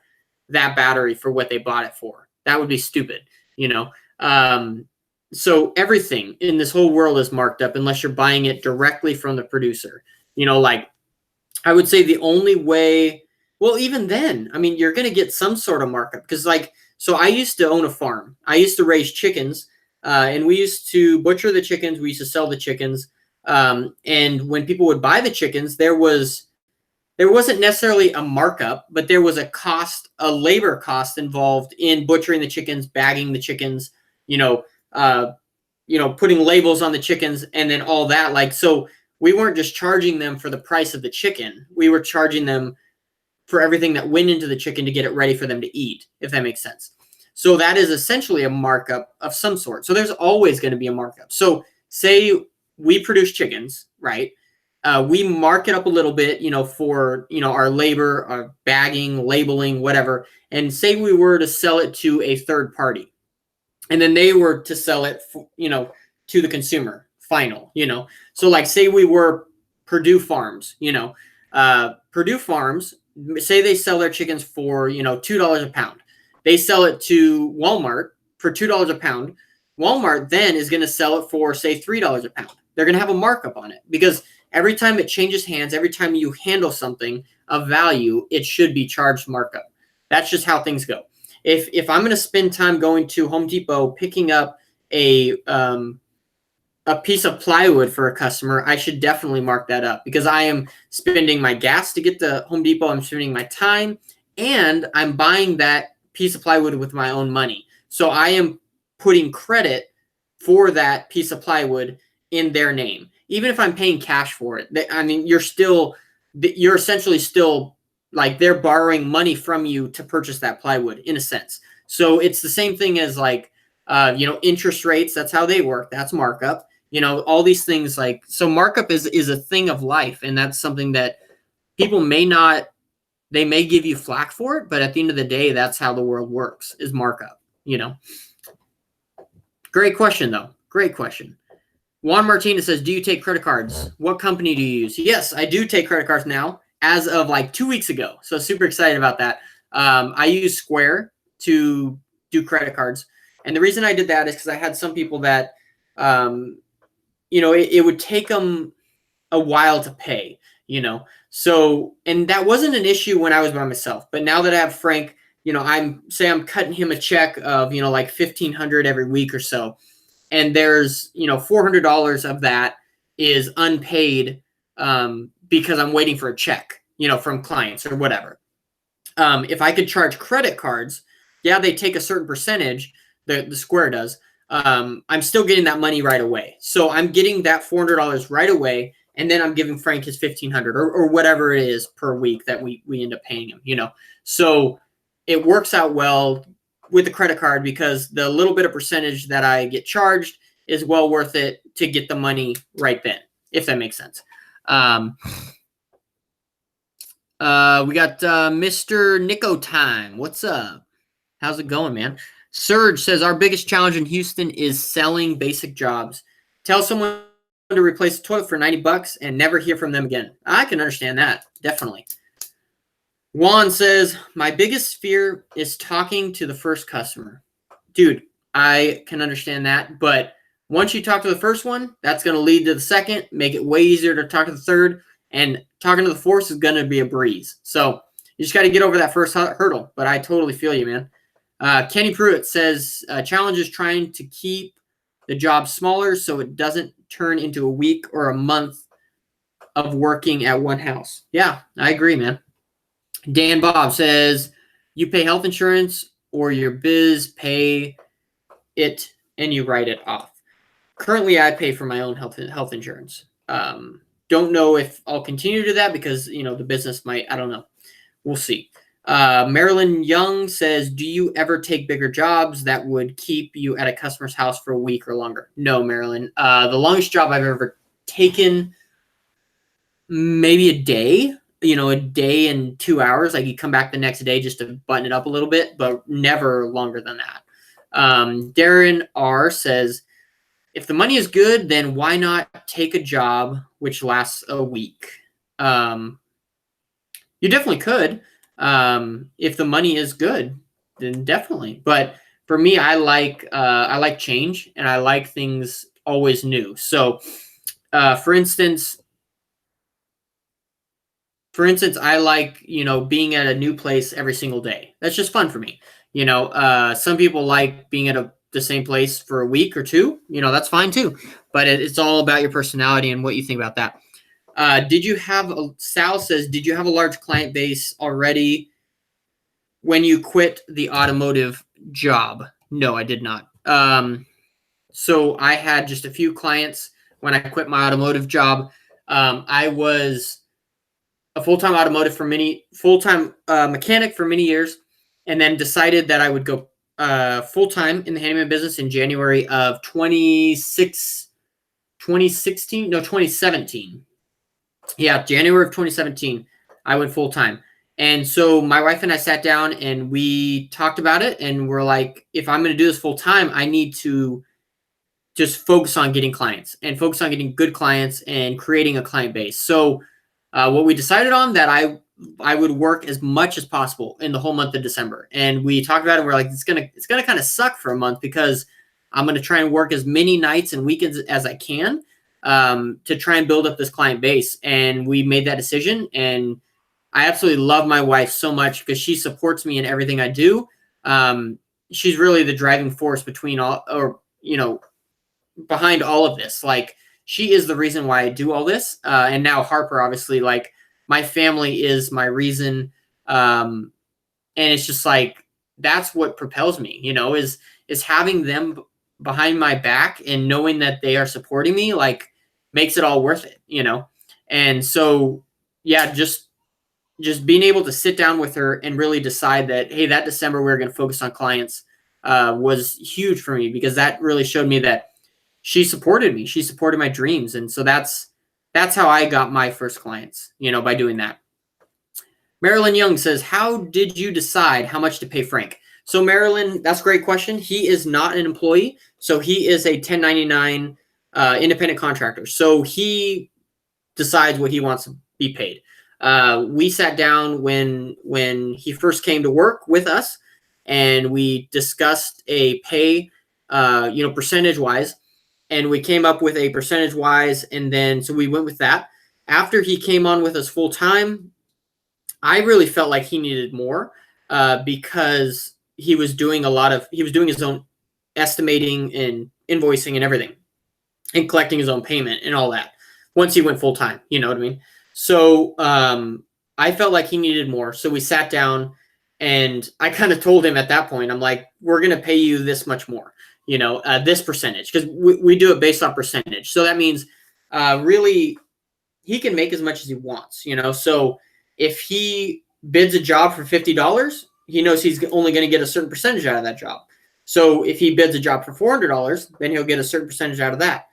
that battery for what they bought it for. That would be stupid, so everything in this whole world is marked up unless you're buying it directly from the producer. Like I would say the only way, well, even then, I mean, you're going to get some sort of markup because so I used to own a farm. I used to raise chickens and we used to butcher the chickens. We used to sell the chickens. And when people would buy the chickens, there wasn't necessarily a markup, but there was a labor cost involved in butchering the chickens, bagging the chickens, putting labels on the chickens and then all that. So we weren't just charging them for the price of the chicken. We were charging them for everything that went into the chicken to get it ready for them to eat, if that makes sense. So that is essentially a markup of some sort. So there's always going to be a markup. So say we produce chickens, right? We mark it up a little bit, for, our labor, our bagging, labeling, whatever. And say we were to sell it to a third party and then they were to sell it, to the consumer final, So say we were Purdue Farms, Purdue Farms, say they sell their chickens for, $2 a pound. They sell it to Walmart for $2 a pound. Walmart then is going to sell it for, say, $3 a pound. They're going to have a markup on it because every time it changes hands, every time you handle something of value, it should be charged markup. That's just how things go. If I'm going to spend time going to Home Depot picking up a piece of plywood for a customer, I should definitely mark that up because I am spending my gas to get to Home Depot. I'm spending my time and I'm buying that piece of plywood with my own money. So I am putting credit for that piece of plywood in their name. Even if I'm paying cash for it, I mean, you're essentially still like they're borrowing money from you to purchase that plywood in a sense. So it's the same thing as interest rates. That's how they work. That's markup. All these things so markup is a thing of life. And that's something that people they may give you flack for it, but at the end of the day, that's how the world works is markup, Great question though. Great question. Juan Martinez says, do you take credit cards? What company do you use? Yes, I do take credit cards now as of 2 weeks ago. So super excited about that. I use Square to do credit cards. And the reason I did that is because I had some people that, it would take them a while to pay, So, and that wasn't an issue when I was by myself. But now that I have Frank, I'm cutting him a check of, $1,500 every week or so. And there's, $400 of that is unpaid because I'm waiting for a check, from clients or whatever. If I could charge credit cards, yeah, they take a certain percentage, the Square does. I'm still getting that money right away. So I'm getting that $400 right away. And then I'm giving Frank his $1,500 or whatever it is per week that we end up paying him, So it works out well with the credit card because the little bit of percentage that I get charged is well worth it to get the money right then, if that makes sense. We got Mr. Nico Time. What's up? How's it going, man? Serge says, our biggest challenge in Houston is selling basic jobs. Tell someone to replace a toilet for $90 and never hear from them again. I can understand that. Definitely. Juan says, my biggest fear is talking to the first customer. Dude, I can understand that. But once you talk to the first one, that's going to lead to the second, make it way easier to talk to the third. And talking to the fourth is going to be a breeze. So you just got to get over that first hurdle. But I totally feel you, man. Kenny Pruitt says, challenge is trying to keep the job smaller so it doesn't turn into a week or a month of working at one house. Yeah, I agree, man. Dan Bob says, you pay health insurance or your biz pay it and you write it off. currently I pay for my own health insurance. Don't know if I'll continue to do that because the business might. I don't know. We'll see. Marilyn Young says, "Do you ever take bigger jobs that would keep you at a customer's house for a week or longer?" No, Marilyn. The longest job I've ever taken, maybe a day. A day and 2 hours. Like you come back the next day just to button it up a little bit, but never longer than that. Darren R says, if the money is good, then why not take a job which lasts a week? You definitely could. If the money is good, then definitely. But for me, I like change and I like things always new. So, for instance, I like being at a new place every single day. That's just fun for me. Some people like being at the same place for a week or two. That's fine too. But it's all about your personality and what you think about that. Sal says, did you have a large client base already when you quit the automotive job? No, I did not. So I had just a few clients when I quit my automotive job. I was a full-time mechanic for many years, and then decided that I would go full-time in the handyman business in January of 2017. Yeah, January of 2017, I went full-time. And so my wife and I sat down and we talked about it, and we're like, if I'm going to do this full-time, I need to just focus on getting clients and focus on getting good clients and creating a client base. So what we decided on, that I would work as much as possible in the whole month of December. And we talked about it. And we're like, it's gonna kind of suck for a month because I'm gonna try and work as many nights and weekends as I can to try and build up this client base. And we made that decision. And I absolutely love my wife so much because she supports me in everything I do. She's really the driving force behind all of this. Like, she is the reason why I do all this. And now Harper, obviously, like, my family is my reason. And it's just like, that's what propels me, is having them behind my back and knowing that they are supporting me, like, makes it all worth it, And so, yeah, just being able to sit down with her and really decide that, hey, that December we're going to focus on clients was huge for me, because that really showed me that she supported me. She supported my dreams. And so that's how I got my first clients, by doing that. Marilyn Young says, how did you decide how much to pay Frank? So Marilyn, that's a great question. He is not an employee. So he is a 1099 independent contractor. So he decides what he wants to be paid. We sat down when he first came to work with us, and we discussed a pay, percentage wise, and we came up with a percentage wise, and then so we went with that. After he came on with us full time, I really felt like he needed more because he was doing his own estimating and invoicing and everything, and collecting his own payment and all that once he went full time. You know what I mean? So I felt like he needed more. So we sat down, and I kind of told him at that point, I'm like, we're going to pay you this much more, this percentage, because we do it based on percentage. So that means really he can make as much as he wants, So if he bids a job for $50, he knows he's only going to get a certain percentage out of that job. So if he bids a job for $400, then he'll get a certain percentage out of that.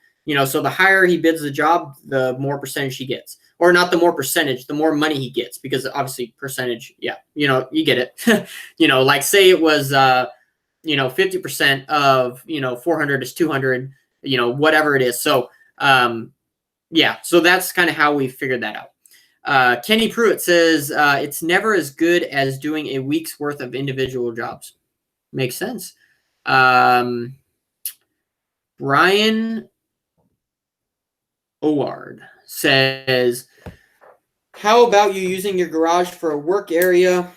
So the higher he bids the job, the more percentage he gets. Or not the more percentage, the more money he gets, because obviously percentage, yeah, you get it. Like say it was 50% of 400 is 200, whatever it is. So yeah, so that's kind of how we figured that out. Kenny Pruitt says it's never as good as doing a week's worth of individual jobs. Makes sense. Brian Oward says, how about you using your garage for a work area?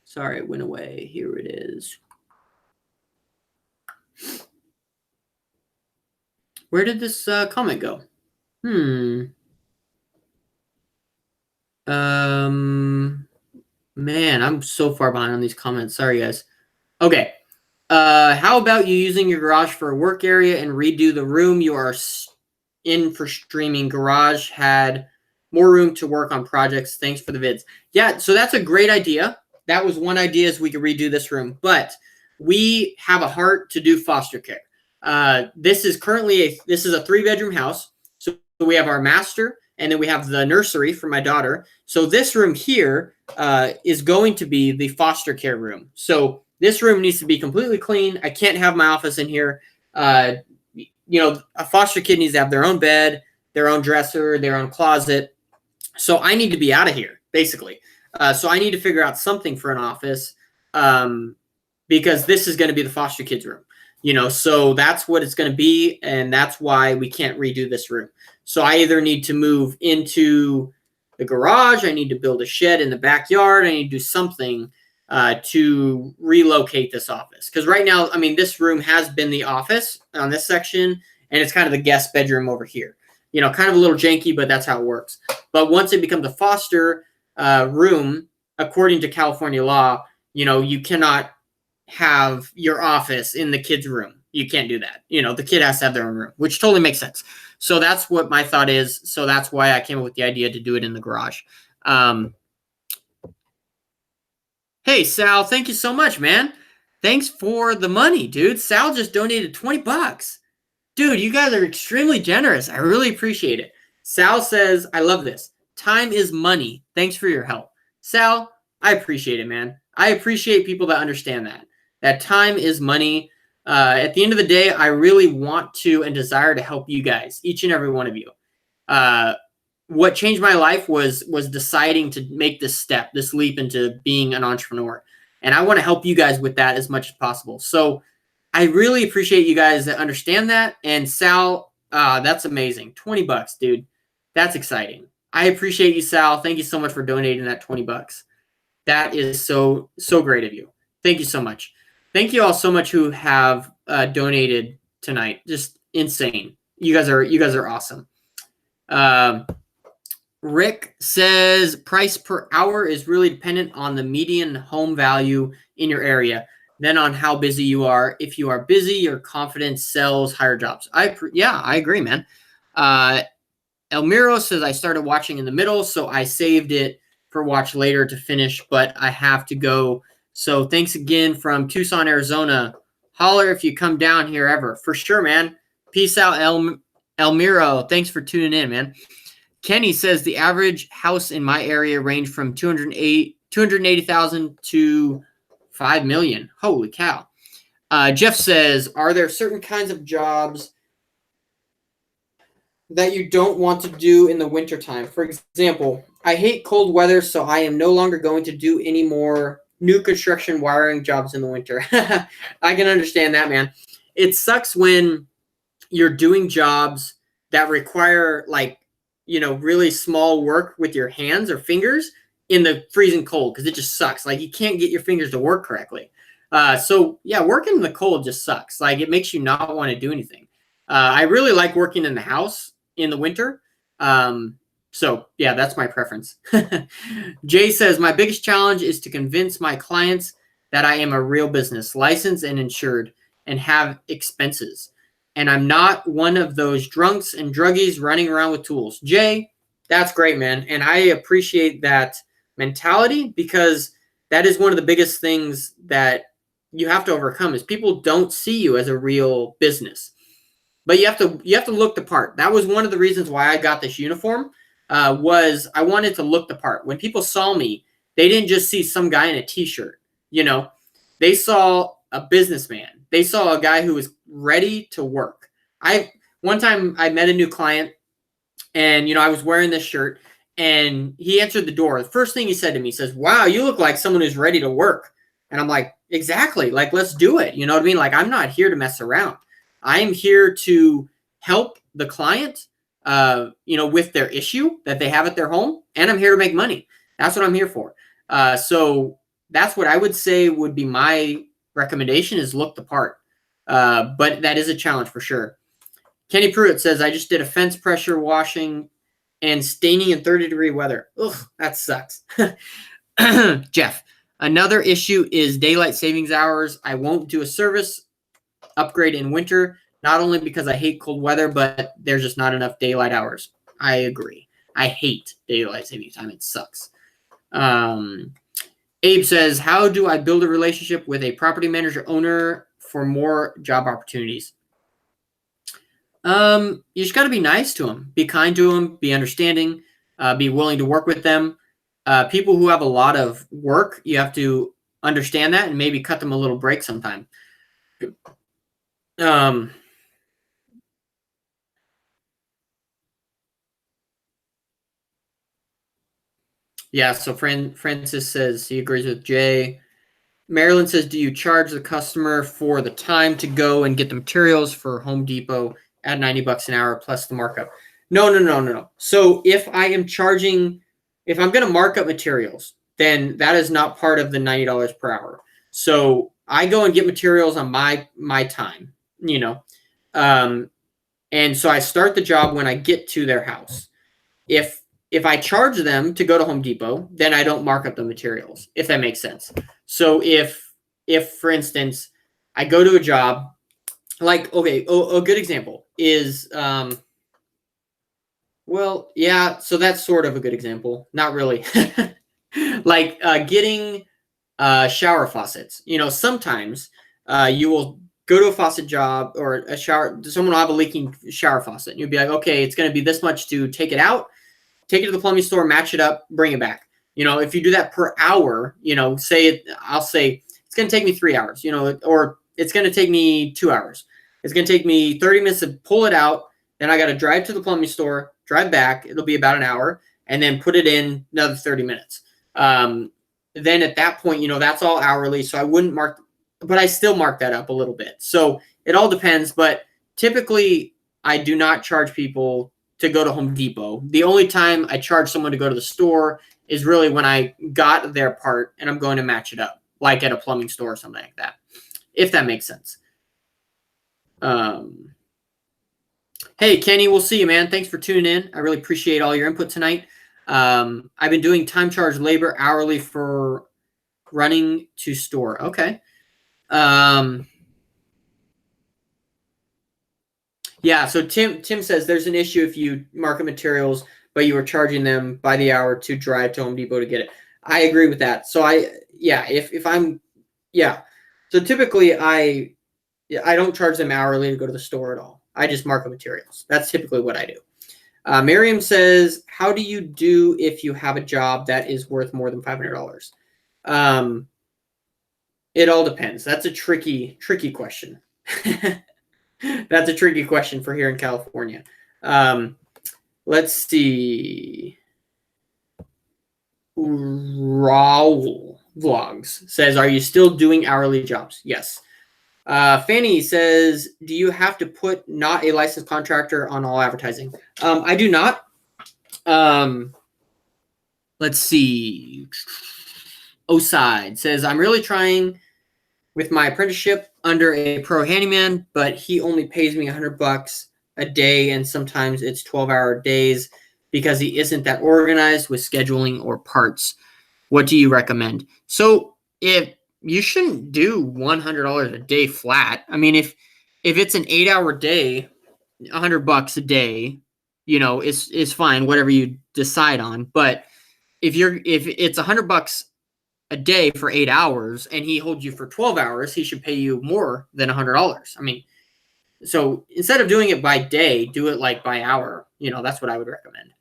Sorry, it went away. Here it is. Where did this comment go? Man, I'm so far behind on these comments. Sorry, guys. Okay. How about you using your garage for a work area and redo the room you are in for streaming? Garage had more room to work on projects. Thanks for the vids. Yeah, so that's a great idea. That was one idea, is we could redo this room, but we have a heart to do foster care. This is currently a 3-bedroom house. So we have our master, and then we have the nursery for my daughter. So this room here is going to be the foster care room. So this room needs to be completely clean. I can't have my office in here. A foster kid needs to have their own bed, their own dresser, their own closet. So I need to be out of here, basically. So I need to figure out something for an office, because this is going to be the foster kids room. So that's what it's going to be, and that's why we can't redo this room. So I either need to move into the garage, I need to build a shed in the backyard, I need to do something to relocate this office. Because right now, this room has been the office on this section, and it's kind of the guest bedroom over here. Kind of a little janky, but that's how it works. But once it becomes a foster room, according to California law, you cannot have your office in the kids' room. You can't do that. The kid has to have their own room, which totally makes sense. So that's what my thought is. So that's why I came up with the idea to do it in the garage. Hey, Sal, thank you so much, man. Thanks for the money, dude. Sal just donated $20. Dude, you guys are extremely generous. I really appreciate it. Sal says, I love this. Time is money. Thanks for your help. Sal, I appreciate it, man. I appreciate people that understand that time is money. At the end of the day, I really want to and desire to help you guys, each and every one of you. What changed my life was deciding to make this step, this leap into being an entrepreneur. And I want to help you guys with that as much as possible. So I really appreciate you guys that understand that. And Sal, that's amazing. $20, dude. That's exciting. I appreciate you, Sal. Thank you so much for donating that $20. That is so great of you. Thank you so much. Thank you all so much who have donated tonight. Just insane. You guys are awesome. Rick says price per hour is really dependent on the median home value in your area, then on how busy you are. If you are busy, your confidence sells higher jobs. I agree, man. Elmiro says I started watching in the middle, so I saved it for watch later to finish, but I have to go. So thanks again from Tucson, Arizona. Holler if you come down here ever. For sure, man. Peace out, Elmiro. Thanks for tuning in, man. Kenny says the average house in my area range from 280,000 to 5 million. Holy cow. Jeff says, are there certain kinds of jobs that you don't want to do in the wintertime? For example, I hate cold weather, so I am no longer going to do any more new construction wiring jobs in the winter. I can understand that, man. It sucks when you're doing jobs that require really small work with your hands or fingers in the freezing cold, because it just sucks. You can't get your fingers to work correctly. So yeah, working in the cold just sucks. It makes you not want to do anything. I really like working in the house in the winter. So yeah, that's my preference. Jay says, my biggest challenge is to convince my clients that I am a real business, licensed and insured, and have expenses. And I'm not one of those drunks and druggies running around with tools. Jay, that's great, man. And I appreciate that mentality, because that is one of the biggest things that you have to overcome, is people don't see you as a real business. But you have to look the part. That was one of the reasons why I got this uniform, was I wanted to look the part. When people saw me, they didn't just see some guy in a t-shirt. They saw a businessman. They saw a guy who was ready to work. One time I met a new client, and I was wearing this shirt, and he answered the door. The first thing he said to me, he says, wow, you look like someone who's ready to work. And I'm like, exactly. Let's do it. You know what I mean? I'm not here to mess around. I am here to help the client, with their issue that they have at their home, and I'm here to make money. That's what I'm here for. So that's what I would say would be my recommendation, is look the part. But that is a challenge for sure. Kenny Pruitt says, I just did a fence pressure washing and staining in 30-degree weather. Ugh, that sucks. Jeff, Another issue is daylight savings hours. I won't do a service upgrade in winter, not only because I hate cold weather, but there's just not enough daylight hours. I agree. I hate daylight savings time. It sucks. Abe says, how do I build a relationship with a property manager owner for more job opportunities? You just got to be nice to them, be kind to them, be understanding, be willing to work with them. People who have a lot of work, you have to understand that and maybe cut them a little break sometime. Yeah, so Francis says he agrees with Jay. Marilyn says, do you charge the customer for the time to go and get the materials for Home Depot at $90 an hour plus the markup? No. So if I'm going to mark up materials, then that is not part of the $90 per hour. So I go and get materials on my time, and so I start the job when I get to their house. If I charge them to go to Home Depot, then I don't mark up the materials, if that makes sense. So if for instance, I go to a job, like, okay, a good example is, well, yeah, so that's sort of a good example. Not really. Like getting shower faucets. Sometimes you will go to a faucet job or a shower, someone will have a leaking shower faucet. And you'll be like, okay, it's going to be this much to take it out, take it to the plumbing store, match it up, bring it back. If you do that per hour, I'll say it's going to take me 3 hours, or it's going to take me 2 hours. It's going to take me 30 minutes to pull it out. Then I got to drive to the plumbing store, drive back. It'll be about an hour, and then put it in another 30 minutes. Then at that point, that's all hourly. So I wouldn't mark, but I still mark that up a little bit. So it all depends. But typically, I do not charge people to go to Home Depot. The only time I charge someone to go to the store is really when I got their part and I'm going to match it up, like at a plumbing store or something like that, if that makes sense. Hey, Kenny, we'll see you, man. Thanks for tuning in. I really appreciate all your input tonight. I've been doing time charge labor hourly for running to store. Okay. Yeah, so Tim says there's an issue if you market materials, but you were charging them by the hour to drive to Home Depot to get it. I agree with that. So so typically I don't charge them hourly to go to the store at all. I just market materials. That's typically what I do. Miriam says, how do you do if you have a job that is worth more than $500? It all depends. That's a tricky question. That's a tricky question for here in California. Let's see. Raul Vlogs says, are you still doing hourly jobs? Yes. Fanny says, do you have to put not a licensed contractor on all advertising? I do not. Let's see. Oside says, I'm really trying with my apprenticeship under a pro handyman, but he only pays me $100 a day, and sometimes it's 12-hour days because he isn't that organized with scheduling or parts. What do you recommend? So if you shouldn't do $100 a day flat. I mean, if it's an 8-hour day, $100 a day, is fine, whatever you decide on. But if it's $100 a day for 8 hours and he holds you for 12 hours, he should pay you more than $100. I mean, so instead of doing it by day, do it like by hour. That's what I would recommend.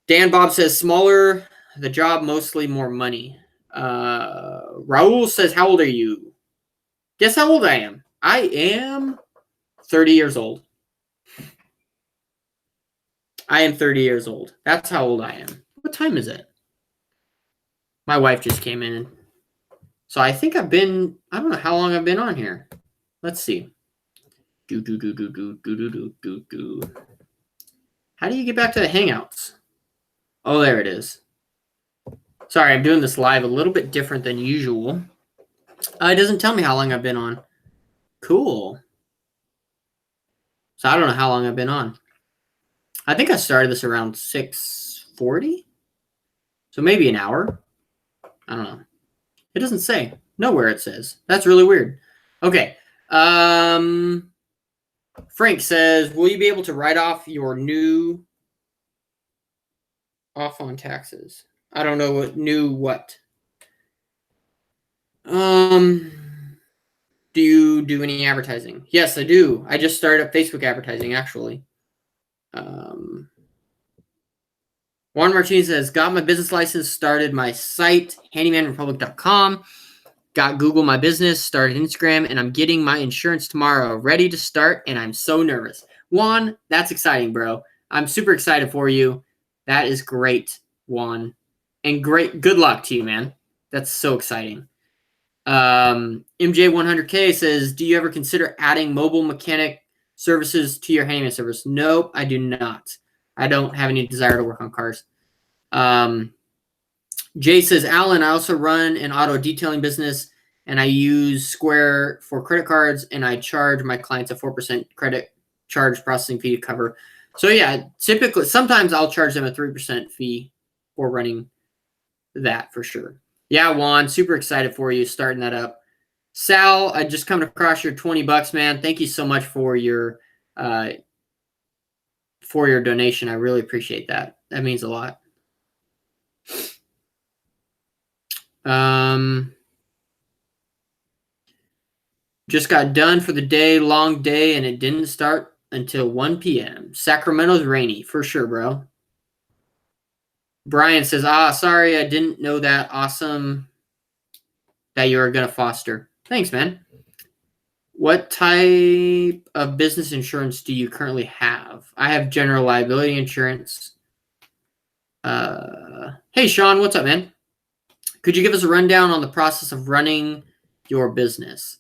Dan Bob says, smaller the job, mostly more money. Raul says, how old are you? Guess how old I am? I am 30 years old. I am 30 years old. That's how old I am. What time is it? My wife just came in. So I think I don't know how long I've been on here. Let's see. How do you get back to the Hangouts? Oh, there it is. Sorry, I'm doing this live a little bit different than usual. It doesn't tell me how long I've been on. Cool. So I don't know how long I've been on. I think I started this around 6:40. So maybe an hour. I don't know. It doesn't say. Nowhere it says. That's really weird. Okay. Frank says, will you be able to write off your new off on taxes? I don't know what new what. Do you do any advertising? Yes, I do. I just started up Facebook advertising, actually. Juan Martinez says, got my business license, started my site, handymanrepublic.com. Got Google My Business, started Instagram, and I'm getting my insurance tomorrow. Ready to start, and I'm so nervous. Juan, that's exciting, bro. I'm super excited for you. That is great, Juan. And good luck to you, man. That's so exciting. MJ100K says, do you ever consider adding mobile mechanic services to your handyman service? Nope, I do not. I don't have any desire to work on cars. Jay says, Alan, I also run an auto detailing business, and I use Square for credit cards, and I charge my clients a 4% credit charge processing fee to cover. So yeah, typically, sometimes I'll charge them a 3% fee for running that for sure. Yeah, Juan, super excited for you starting that up. Sal, I just come across your $20, man. Thank you so much for your donation. I really appreciate that. That means a lot. Just got done for the day, long day, and it didn't start until 1 p.m. Sacramento's rainy, for sure, bro. Brian says, sorry, I didn't know that. Awesome that you were going to foster. Thanks, man. What type of business insurance do you currently have? I have general liability insurance. Hey, Sean, what's up, man? Could you give us a rundown on the process of running your business?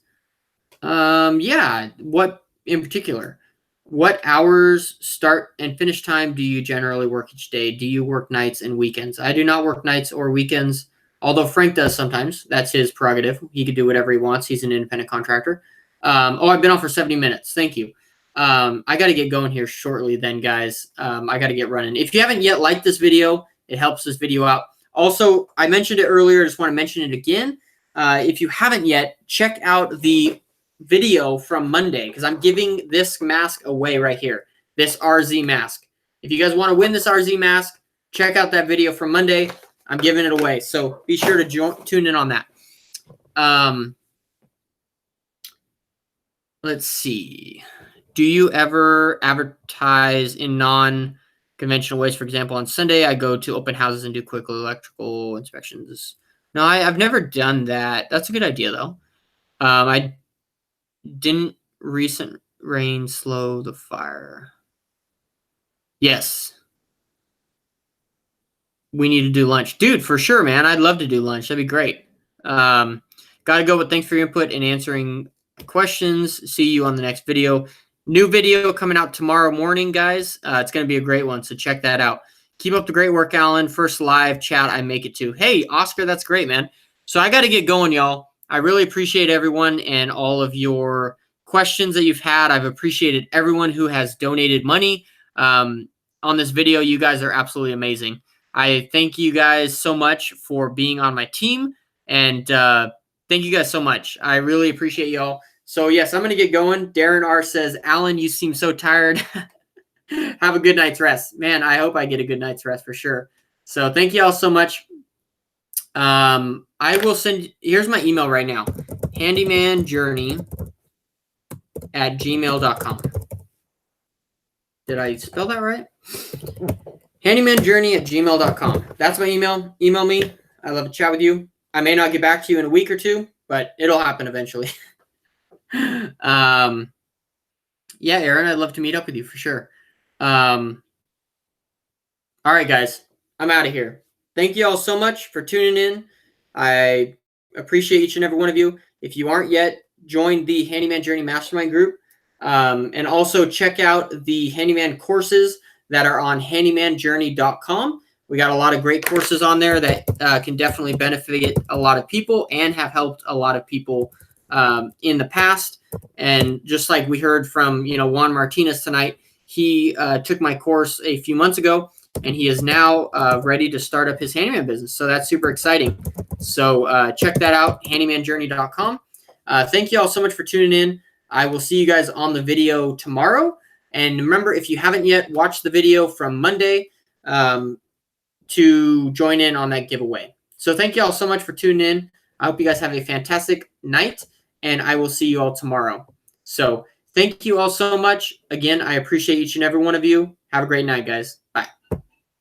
Yeah, what in particular? What hours, start and finish time do you generally work each day? Do you work nights and weekends? I do not work nights or weekends, although Frank does sometimes. That's his prerogative. He can do whatever he wants. He's an independent contractor. I've been on for 70 minutes. Thank you. I got to get going here shortly then, guys. I got to get running. If you haven't yet liked this video, it helps this video out. Also, I mentioned it earlier. I just want to mention it again. If you haven't yet, check out the video from Monday, because I'm giving this mask away right here, this RZ mask. If you guys want to win this RZ mask, check out that video from Monday. I'm giving it away, so be sure to tune in on that. Let's see. Do you ever advertise in non-conventional ways? For example, on Sunday, I go to open houses and do quick electrical inspections. No, I've never done that. That's a good idea, though. I didn't recent rain slow the fire? Yes. We need to do lunch. Dude, for sure, man. I'd love to do lunch. That'd be great. Got to go, but thanks for your input and answering questions. See you on the next video. New video coming out tomorrow morning, guys. It's going to be a great one, so check that out. Keep up the great work, Alan. First live chat I make it to. Hey, Oscar, that's great, man. So I got to get going, y'all. I really appreciate everyone and all of your questions that you've had. I've appreciated everyone who has donated money on this video. You guys are absolutely amazing. I thank you guys so much for being on my team, and thank you guys so much. I really appreciate y'all. So, yes, I'm going to get going. Darren R. says, Alan, you seem so tired. Have a good night's rest. Man, I hope I get a good night's rest for sure. So, thank you all so much. I will send, here's my email right now, handymanjourney@gmail.com. Did I spell that right? handymanjourney@gmail.com. That's my email. Email me. I love to chat with you. I may not get back to you in a week or two, but it'll happen eventually. Yeah, Aaron, I'd love to meet up with you for sure. All right, guys, I'm out of here. Thank you all so much for tuning in. I appreciate each and every one of you. If you aren't yet, join the Handyman Journey Mastermind group. And also check out the Handyman courses that are on handymanjourney.com. We got a lot of great courses on there that can definitely benefit a lot of people and have helped a lot of people in the past. And just like we heard from, Juan Martinez tonight, he took my course a few months ago. and he is now ready to start up his handyman business. So that's super exciting. So check that out, handymanjourney.com. Thank you all so much for tuning in. I will see you guys on the video tomorrow. And remember, if you haven't yet watched the video from Monday, to join in on that giveaway. So thank you all so much for tuning in. I hope you guys have a fantastic night, and I will see you all tomorrow. So thank you all so much. Again, I appreciate each and every one of you. Have a great night, guys. Bye.